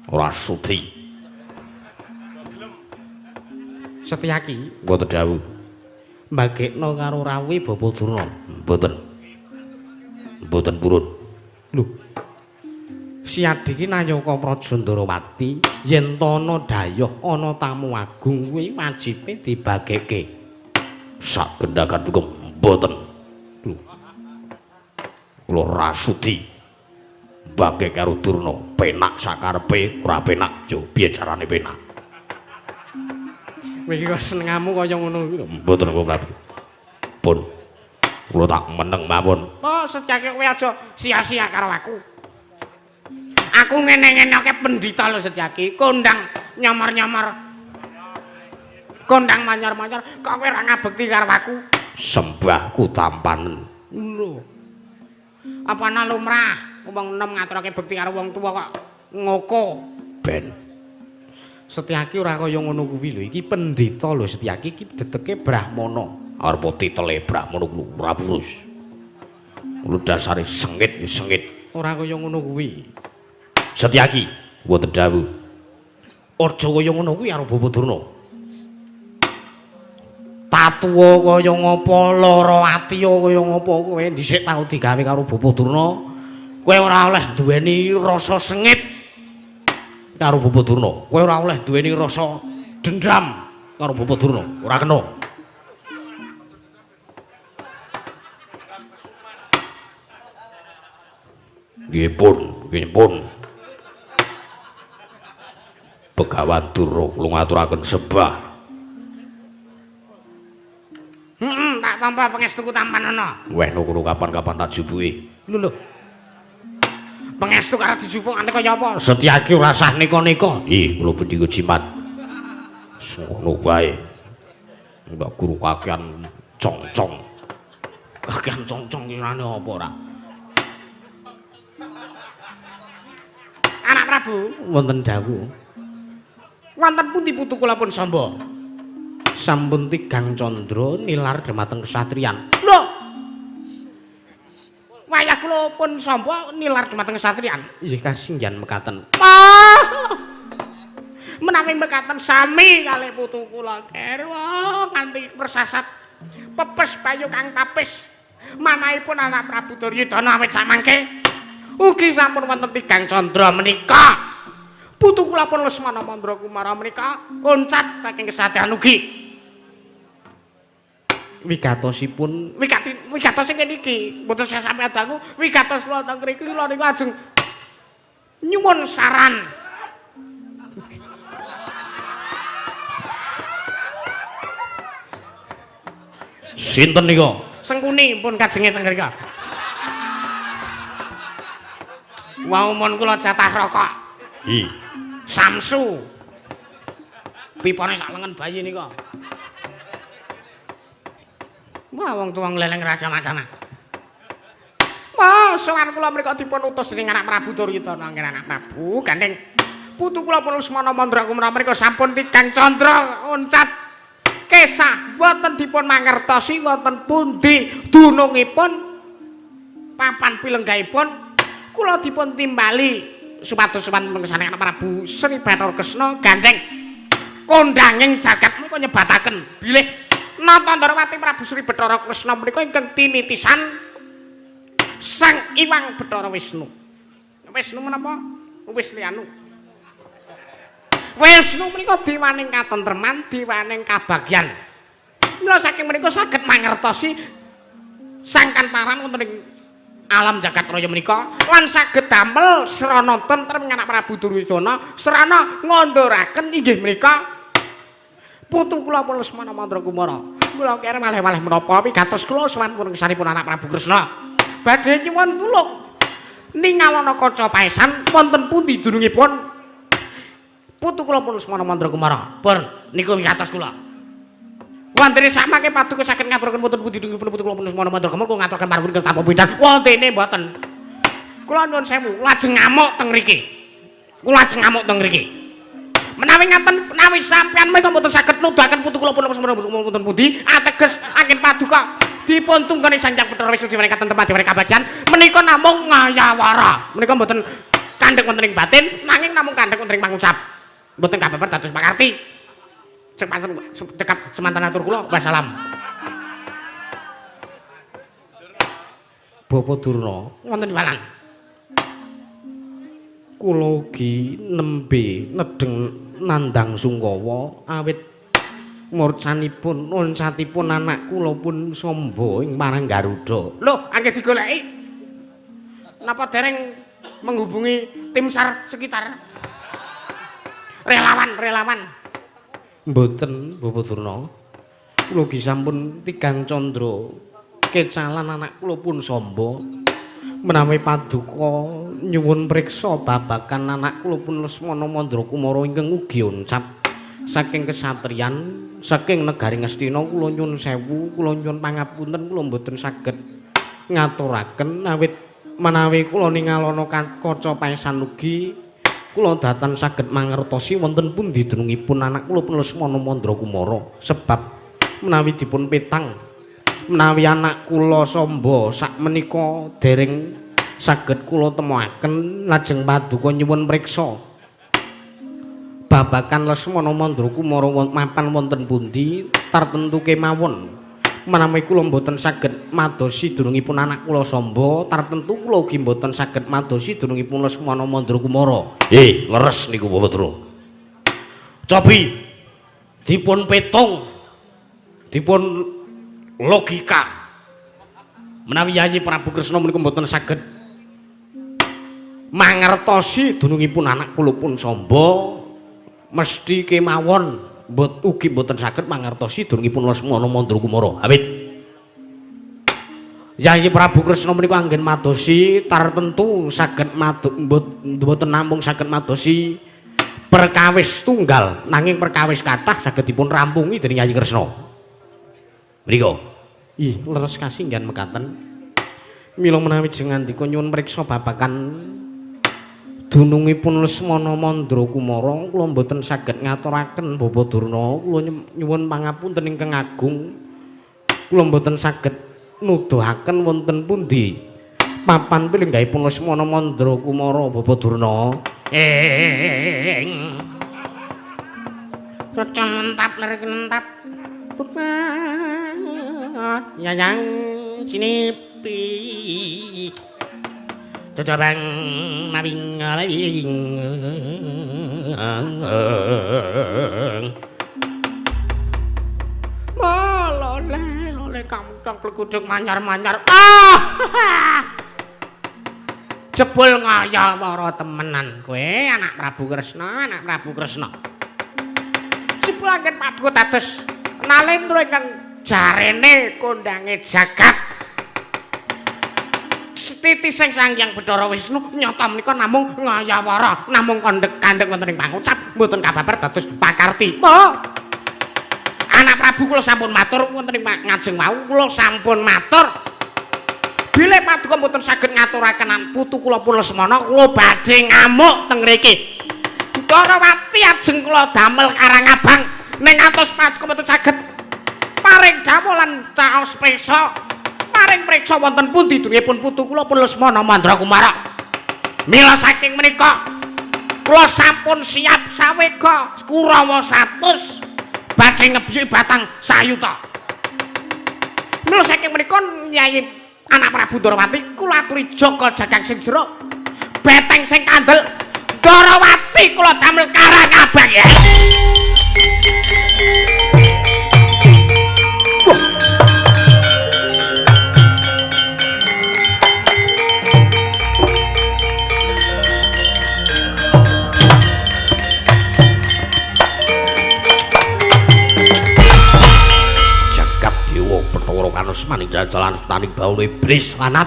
Ora sudi. Setyaki, mboten dawuh. Mbagekno karo Rawi Bapa Durna. Mboten purun. Lho. Siadi ki nayaka Praja Ndarawati yen ta ana dayah ana tamu agung kuwi wajibe dibageke. Sak gendakan hukum mboten. Lho. Kula ora sudi. Mbageke karo Durna penak sakarepe ora penak yo piye carane penak. Kowe iki kok senengamu kaya ngono kuwi lho. Mboten kula Prabu. Pun kula tak meneng mawon. Oh, Setyaki kowe aja sia-sia karo aku. Aku ngene-ngeneke pendhita lho Setyaki, kondang nyamar-nyamar. Kondang manyar-manyar, kok kowe ora ngabekti karo aku? Sembahku tampanen. Lho. Apa ana lumrah wong enom ngaturake bekti karo wong tuwa kok ngoko ben. Setyaki ora kaya ngono kuwi lho, iki pendhita lho Setyaki iki dedeke Brahmana. Arep titele Brahmana kuwi ora purus. Kuwi dasare sengit. Ora kaya ngono kuwi. Setyaki, mboten dawuh. Aja kaya ngono kuwi karo Bapa Durna. Tatuwa kaya ngapa, lara ati kaya ngapa kowe dhisik tau digawe karo Bapa Durna. Kowe ora oleh duweni rasa sengit karo Bapa Durna. Kowe ora oleh duweni rasa dendam karo Bapa Durna. Ora kena. Nggih pun. Begawan Durna kula ngaturaken sembah. Tak tampa pangestuku tampanana. Weh ngono kapan-kapan tak jubuke. Lho. Pangestu karo dijupuk nganti kaya apa? Setyaki ora sah nika-nika. Kula bedhi jimat. Ngono wae. Mbak guru kakean congcong. Kakean congcong kirane apa ora? Anak Prabu, wonten dawuh. Wonten pundi putu kula pun samba? Sampun tigang candra nilar dhumateng kesatriyan. Lho. Wayah kula pun samba nilar dhumateng kesatriyan. Nggih kasinggihan mekaten. Menawi mekaten sami kalih putu kula garwa nganti persasat pepes bayu kang tapis. Manahipun anak Prabu Duryudana awit samangke ugi sampun wonten tigang candra menika. Putu kula pun Lesmana Mandra Kumara menika loncat saking kesatriyan ugi. Wigatosipun wigatos sing niki mboten saya sampe adangu wigatos kula teng mriki kula niku ajeng nyuwun saran. Sinten nika? Sengkuni pun kajenge teng mriki. Wau mon kula jatah rokok. Samsu. Pipane sak lengen bayi nika. Wah wong tuwa ngleleng rasa macana. Wah, sowan kula mriku dipun utus dening anak Prabu Duryudana nggih anak Prabu gandeng putu kula pun Lesmana Mandra mriku sampun Tigang Candra oncat kesah boten dipun mangertosi wonten pundi dunungipun papan pilenggaipun kula dipun timbali supados sowan mengesane anak Prabu Sri Bathara Kresna gandeng kondanging jagat menika nyebataken bilih Natandrawati Prabu Sri Bathara Kresna menika ingkang tinitisan Sang Iwang Bathara Wisnu. Wisnu menapa? Wisnu. Wisnu menika dewaning katentreman, dewaning kabagyan. Mula saking menika saged mangertosi sangkan paran wonten ing alam jagat raya menika lan saged damel srana tentrem anak Prabu Duryudana srana nganduraken inggih menika putu kula pun Lesmana Mandra Kumara. Mula kere malih-malih menapa wigatos kula sowan pun kesanipun anak Prabu Kresna. Badhe nyuwun tulung ningalana kaca paesan wonten pundi dunungipun putu kula pun Lesmana Mandra Kumara. Pun niku wigatos kula. Wantene samangke paduka saged ngaturaken wonten pundi dunungipun putu kula pun Lesmana Mandra Kumara kula ngaturaken panuwun ingkang tanpa pindhan. Wontene mboten. Kula nyuwun sewu lajeng ngamuk teng mriki. Kula lajeng ngamuk teng mriki. Menawi ngaten menawi sampean menika mboten saged nuduhaken putu kula pun wonten pundi ateges angin paduka dipun tunggani Sang Hyang Bathara Wisnu diwenehi katentreman diwenehi kabagyan menika namung ngayawara. Menika mboten kandhek wonten ing batin nanging namung kandhek wonten ing pangucap. Mboten kababar dados pakarti. Cekap semanten atur kula wassalam. Bapak Durna wonten walang. Kula ugi nembe nedeng nandang sungkawa awit murcanipun oncatipun anak kula pun Samba ing marang Garuda. Lho, angge digoleki. Napa dereng menghubungi tim SAR sekitar? Relawan. Mboten, Bapak Durna. Kula ugi sampun Tigang Candra kecalan anak kula pun Samba. Menawi paduka nyuwun priksa babagan anak kula pun Lesmana Mandra Kumara ingkang ugi oncap saking kesatriyan saking negari Ngastina kula nyuwun sewu kula nyuwun pangapunten kula mboten saged ngaturaken awit menawi kula ningalana kaca paesan ugi kula datan saged mangertosi wonten pundi dunungipun anak kula pun Lesmana Mandra Kumara sebab menawi dipun petang menawi anak kula Samba sakmenika dereng saged kula temuaken lajeng paduka nyuwun priksa babagan Lesmana Mandra Kumara mapan wonten pundi tartentu kemawon menawi kula mboten saged madosi dunungipun anak kula Samba tartentu kula ugi mboten saged madosi dunungipun Lesmana Mandra Kumara. Leres niku Bapak Durna. Cobi dipun petung dipun logika menawi Yayi Prabu Kresna menika mboten saged mangertosi dunungipun anak kula pun Samba mesti kemawon ugi mboten saged mangertosi dunungipun Lesmana Mandra Kumara. Awit Yayi Prabu Kresna menika anggen madosi tartentu saged mboten namung saged madosi perkawis tunggal nanging perkawis kathah saged dipun rampungi dening Yayi Kresna. Mriku. Leres kasinggihan mekaten. Mila menawi jengandika nyuwun priksa babagan dunungipun Lesmana Mandra Kumara kula mboten saged ngaturaken Bapak Durna. Kula nyuwun pangapunten ingkang agung. Kula mboten saged nuduhaken wonten pundi papan pilenggaipun Lesmana Mandra Kumara Bapak Durna. Cocok mentap ler mentap. Yayang sinipi cocobang mabing mabing lole kamtong plekuduk manyar-manyar jebul ngayawara temenan kowe anak Prabu Kresna jebul anggen paduka dados nalendra ingkang jarene kondange jagat titising Sang Hyang Bathara Wisnu nyata menika namung ngayawara namung kandhek wonten ing pangucap mboten kababar dados pakarti. Anak Prabu kula sampun matur wonten ing ngajeng wau kula sampun matur. Bilih paduka mboten saged ngaturaken putu kula pun Lesmana kula badhe ngamuk teng mriki. Darawati ajeng kula damel Karangabang ning atos paduka mboten saged paring dawuh lan caos priksa. Paring priksa wonten pundi dunungipun putu kula pun Lesmana Mandrakumara. Mila saking menika kula sampun siap sawega Kurawa 100 badhe ngebyuki batang sayuta. Mila saking menika Nyai anak Prabu Darawati kula aturi jaga jagang sing jero beteng sing kandel Darawati kula damel Karangabang ya. Kanus maning jalan taning baune iblis lanat.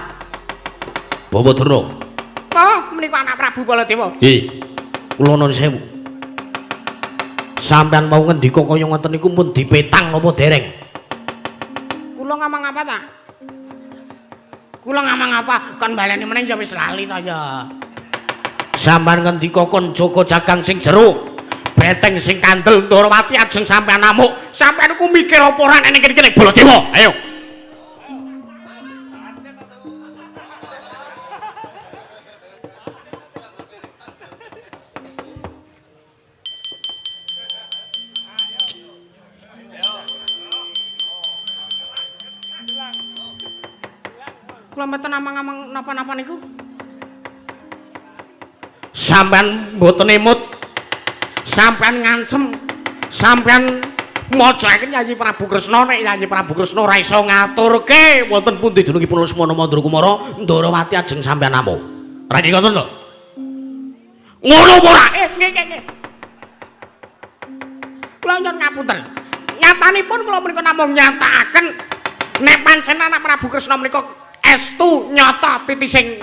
Babadara. Oh, menika anak Prabu Baladewa. Kula nuwun sewu. Sampeyan mau ngendika kaya ngoten niku pun dipetang napa dereng? Kula ngomong apa ta? Kula ngomong apa? Kon baleni meneh ya wis lali ta ya. Sampeyan ngendika kon jaga jagang sing jero. Beteng sing kandel Darawati ajeng sampeyan amuk. Sampeyan niku mikir apa ora nek kene Baladewa? Ayo. Kula mboten amang-amang napa-napa niku. Sampeyan mboten emut. Sampeyan ngancem. Sampeyan macaken Yayi Prabu Kresna nek Yayi Prabu Kresna ora iso ngaturke wonten pundi dunungipun Lesmana Mandrakumara Darawati ajeng sampeyan amuk. Ora iki ngoten lho. Ngono apa ora? Nggih. Kula nyuwun ngapunten. Nyatanipun kula menika namung nyatakaken nek pancen anak Prabu Kresna menika estu nyata titising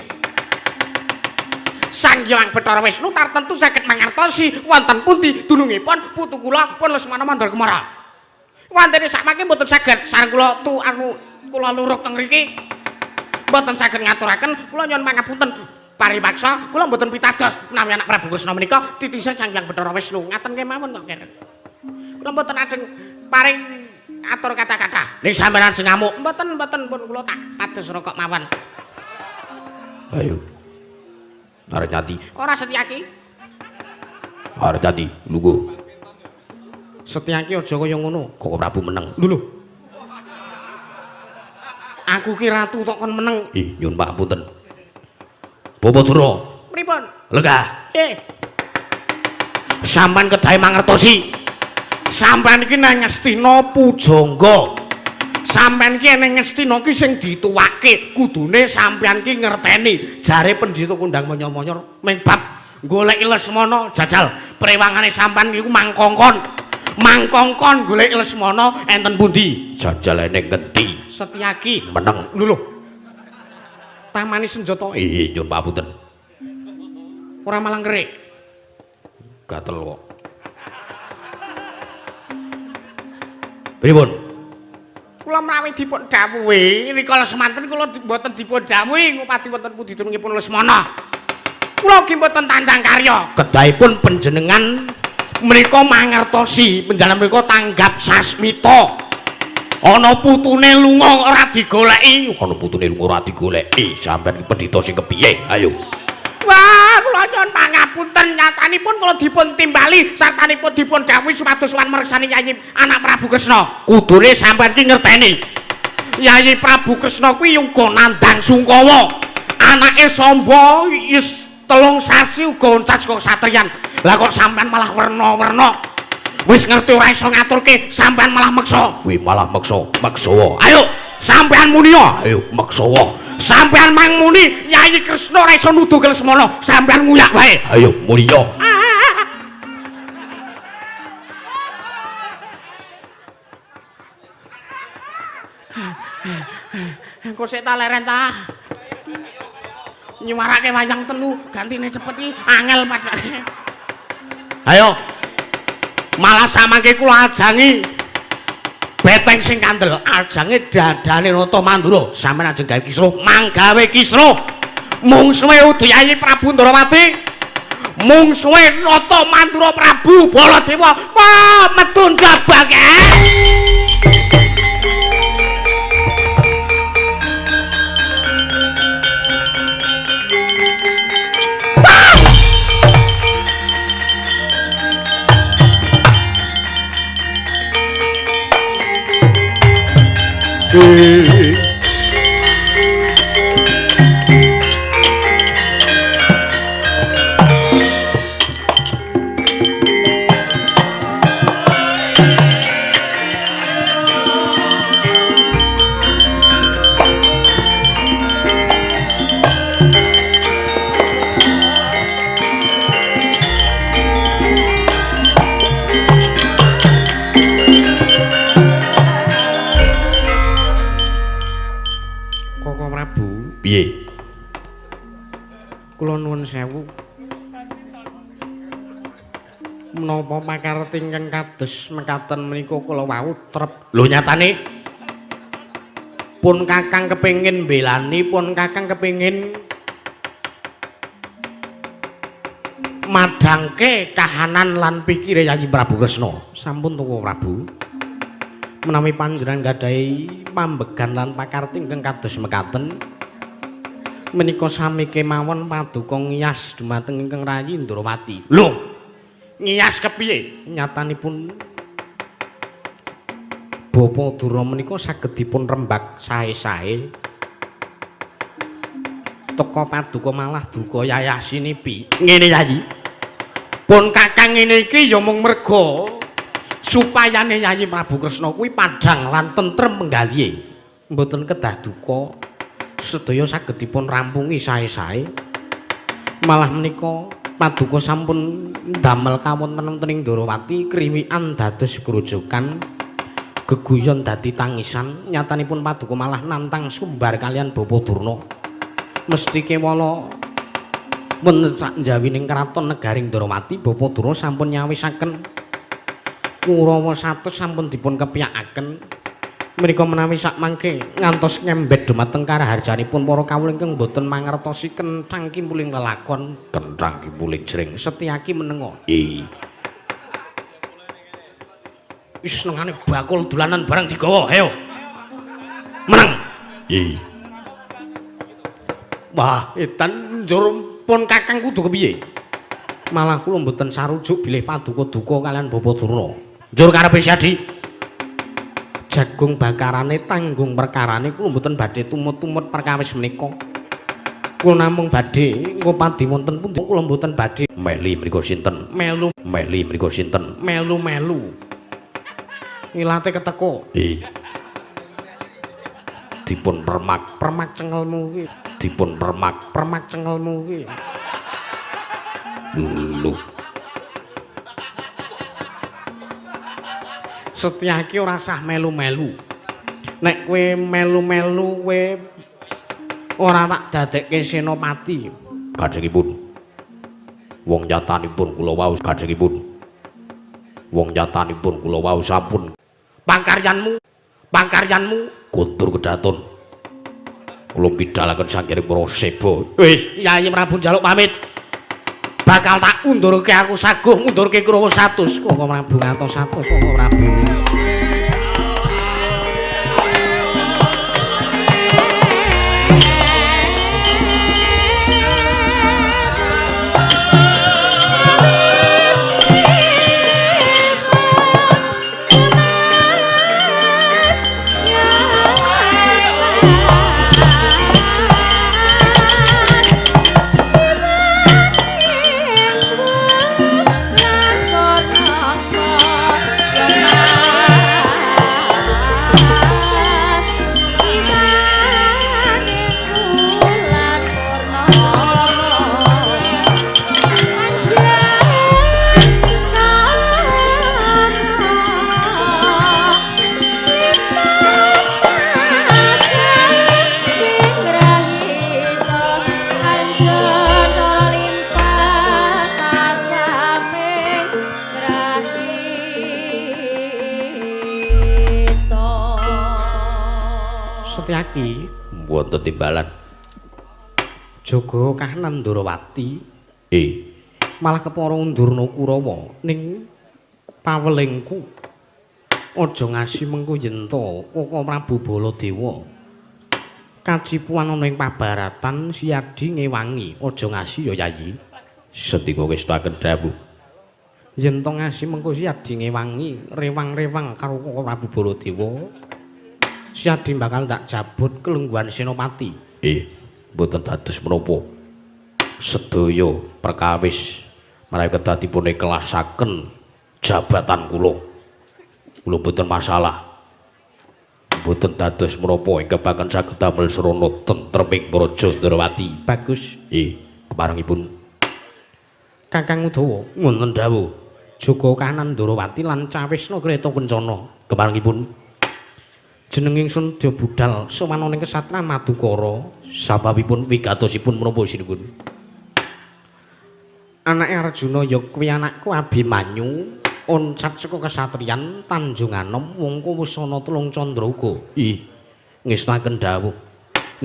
Sang Hyang Bathara Wisnu tartentu saged mangertosi wonten pundi dunungipun putu kula pun Lesmana Mandrakumara. Wantene sakmangke mboten saged sareng kula kula luruk teng mriki mboten saged ngaturaken kula nyuwun pangapunten paripaksa kula mboten pitados menawi anak Prabu Kresna menika titising Sang Hyang Bathara Wisnu. Ngaten kemawon kok keren. Kula mboten ajeng paring atur kata-kata. Ning sampeyan sing ngamuk, mboten pun kula tak pados rokok mawon. Ayo. Arep nyati. Ora Setyaki. Arep nyati, lungguh. Setyaki aja kaya ngono, kok Prabu meneng. Lho. Aku ki ratu tok kon meneng. Nyuwun pangapunten. Babadara. Pripun? Lenggah. Sampeyan kedahe mangertosi. Sampeyan iki nang Ngastina pujangga. Sampeyan ki ning Ngastina ki sing dituwake, kudune sampeyan ki ngerteni. Jare Pendhita Kondang Monyor-monyor ming bab goleki Lesmana jajal prewangane sampeyan iku mangkongkon. Mangkongkon goleki Lesmana enten pundi? Jajal ning ngendi? Setyaki meneng. Lho. Tamani senjata. Nyuwun papunten. Ora malang kerik. Gatel kok. Pripun? Kula menawi dipun dawuhi rikala semanten kula mboten dipun dawuhi ngupati wonten pundi dunungipun Lesmana. Kula ugi mboten tandang karya. Kedahipun panjenengan menika mangertosi panjenengan menika tanggap sasmita. Ana putune lunga ora digoleki. Ana putune lunga ora digoleki. Sampeyan pendhita sing kepiye? Ayo. Wah, kula nyuwun pangapunten nyatanipun kula dipun timbali sartanipun dipun dawuhi supados wan mereksani Yayi anak Prabu Kresna. Kudune sampeyan ki ngerteni. Yayi Prabu Kresna kuwi uga nandhang Sungkawa. Anake Samba wis 3 sasi uga oncas kok satriyan. Lah kok sampeyan malah werna-werna. Wis ngerti ora iso ngaturke, sampeyan malah meksa. Kuwi malah meksa. Meksawa. Ayo, sampeyan muni ya. Ayo, meksawa. Sampeyan mang muni Yayi Kresna ora iso nuduh Lesmana, sampeyan nguyak wae. Ayo mulya. Engko sik ta leren ta. Nyuwarake wayang telu, gantine cepet iki angel padane. Ayo. Malah samangke kula ajangi beteng sing kandel ajange dadane Rata Mandura sampeyan ajeng gawe kisruh manggawe kisruh mung suwe Udayayi Prabu Ndarawati mung suwe Rata Mandura Prabu Baladewa wah metu jabang piye kula nuwun sewu menapa pakarti ingkang kados mekaten menika kula wau trep lho nyatane pun kakang kepengin mbelani pun kakang kepengin madangke kahanan lan pikire Yayi Prabu Kresna sampun tuwa Prabu menawi panjenengan gadahi pambegan lan pakarti ingkang kados mekaten menika sami kemawon paduka ngiyas dumateng ingkang Rayi Ndarawati. Lho, ngiyas kepiye? Nyatanipun Bapa Dura menika saged dipun rembag sae-sae. Teka paduka malah duka yayasinipi. Ngene Yayi. Pun kakang ngene iki ya mung merga supayane Yayi Prabu Kresna kuwi padhang lan tentrem penggalihe. Mboten kedah duka. Sedaya saged dipun rampungi sae-sae. Malah menika paduka sampun damel kawonten-wonten ing Ndarawati kriwikan dados grojokan geguyon dadi tangisan nyatanipun paduka malah nantang sumbar kalian Bapa Durna. Mesti kewala wonten sak njawining kraton negaring Ndarawati Bapa Durna sampun nyawisaken Kurawa 100 sampun dipun kepiyakaken. Menika menawi sak mangke ngantos ngembet dumateng karaharjanipun para kawula ingkang boten mangertosi kenthang kimpuling lelakon kenthang kimpuling jring Setyaki menenga wis nengane bakul dolanan barang digawa ayo meneng wah edan njur pun kakang kudu kepiye malah kula mboten sarujuk bilih paduka duka kalian Bapa Durna njur karepe Syadi jagung bakarane tanggung perkarane kula mboten badhe tumut-tumut perkawis menika. Kula namung badhe engko padi wonten pundi kula mboten badhe meli mriku sinten? Melu meli mriku sinten? Melu-melu. Ilate keteko. Dipun permak cengelmu kuwi. Dipun permak cengelmu kuwi. Lho. Setyaki ora sah melu-melu. Nek kowe melu-melu kowe ora tak dadekke senopati. Kajengipun. Wong nyatanipun kula wau kajengipun. Wong nyatanipun kula wau sampun. Pangkaryanmu kondur kedaton. Kula pidhalaken sakiring para seba. Wis, Yayi Prabu njaluk pamit. Bakal tak undurke aku saguh ngundurke Kurawa 100 kok Prabu ngantos 100 kok Prabu Nah Setyaki mboten timbalan. Jaga kahanan Ndarawati. Malah kepara undurna Kurawa ning pawelingku. Aja ngasi mengko yenta Kaka Prabu Baladewa. Kacipuan ana ing pabaratan siadi ngewangi, aja ngasi ya Yayi. Sendika ngestakaken dawuh. Yen to ngasi mengko siadi ngewangi, rewang-rewang karo Kaka Prabu Baladewa. Siadi bakal tak jabut kelungguhan Senopati. Mboten dados menapa. Sedaya perkawis menawi kedah dipun ikhlasaken jabatan kula. Kula mboten masalah. Mboten dados menapa ingkang bakal saged damel srana tentreming Praja Ndarawati. Bagus. Keparengipun Kakang Udawa ngoten dawuh. Jaga kahanan Ndarawati lan Cawisna Kreta Kencana. Keparengipun jeneng ingsun Dya Budal sowan ing kesatran Madukara. Sababipun wigatosipun menapa sinipun? Anake Arjuna ya kuwi anakku Abimanyu. Oncat saka kesatriyan Tanjung Anom wongko wusana telung candra uga. Ngestaken dawuh.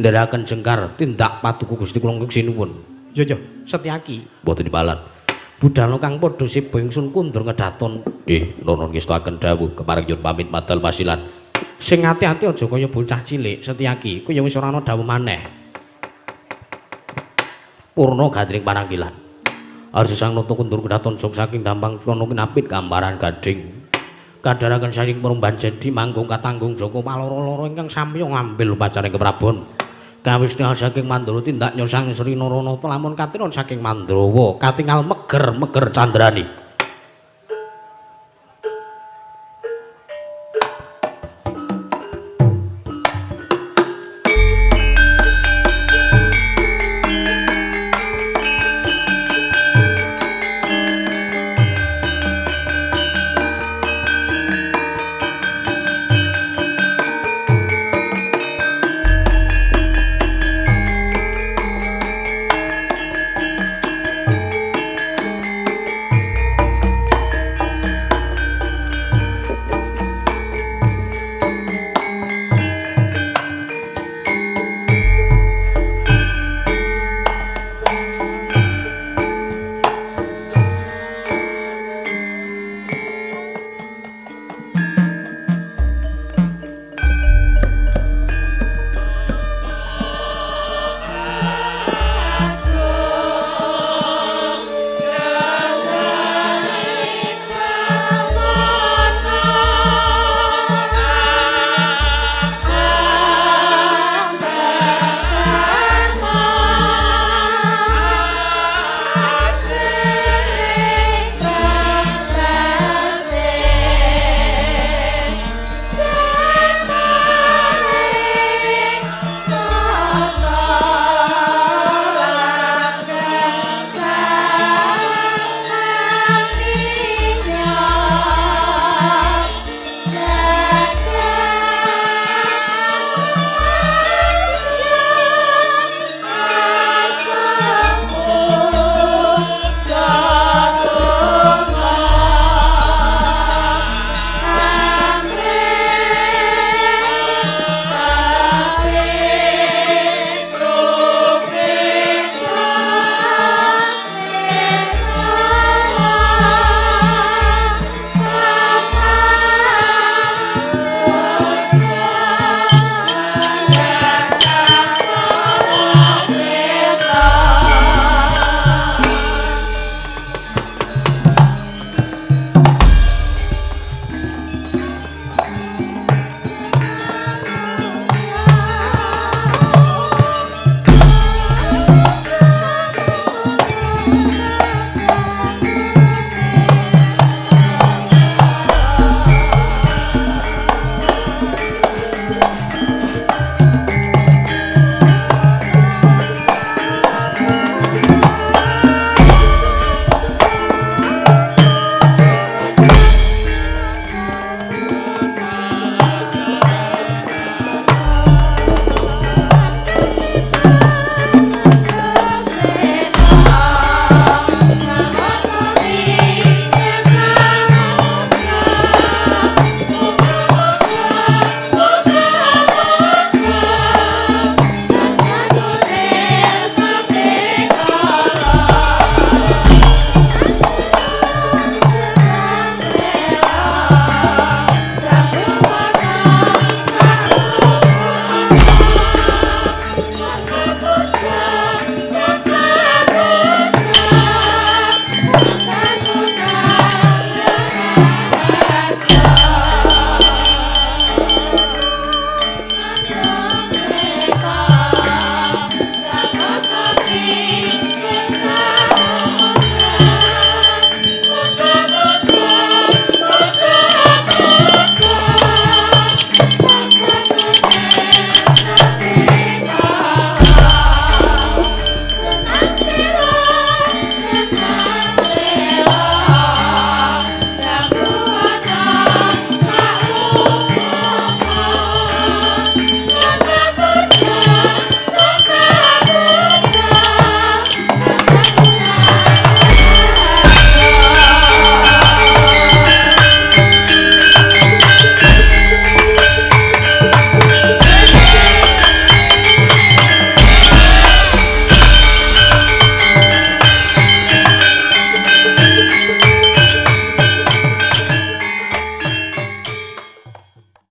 Ndherekaken jengkar tindak paduka Gusti kula sinuwun. Ya Setyaki. Mboten dibalan. Budal kang padha siba ingsun kundur ngedaton. Nono ngestaken dawuh kepareng nyuwun pamit madal pasilan. Sing ati-ati aja kaya bocah cilik Setyaki. Kuwi ya wis ora ana dawuh maneh. Purna gadring pananggilan. Arsi sang noto kundur kedaton jog saking dampang kono kinapit gambaran gading. Kadharaken saking perumban jadi manggung katanggung Joko paloro-loro ingkang samya ngambil upacara keprabon. Kawisna saking Mandara tindak nyosang Sri Naranata lamun katiron saking Mandrawa katingal meger-meger candrani.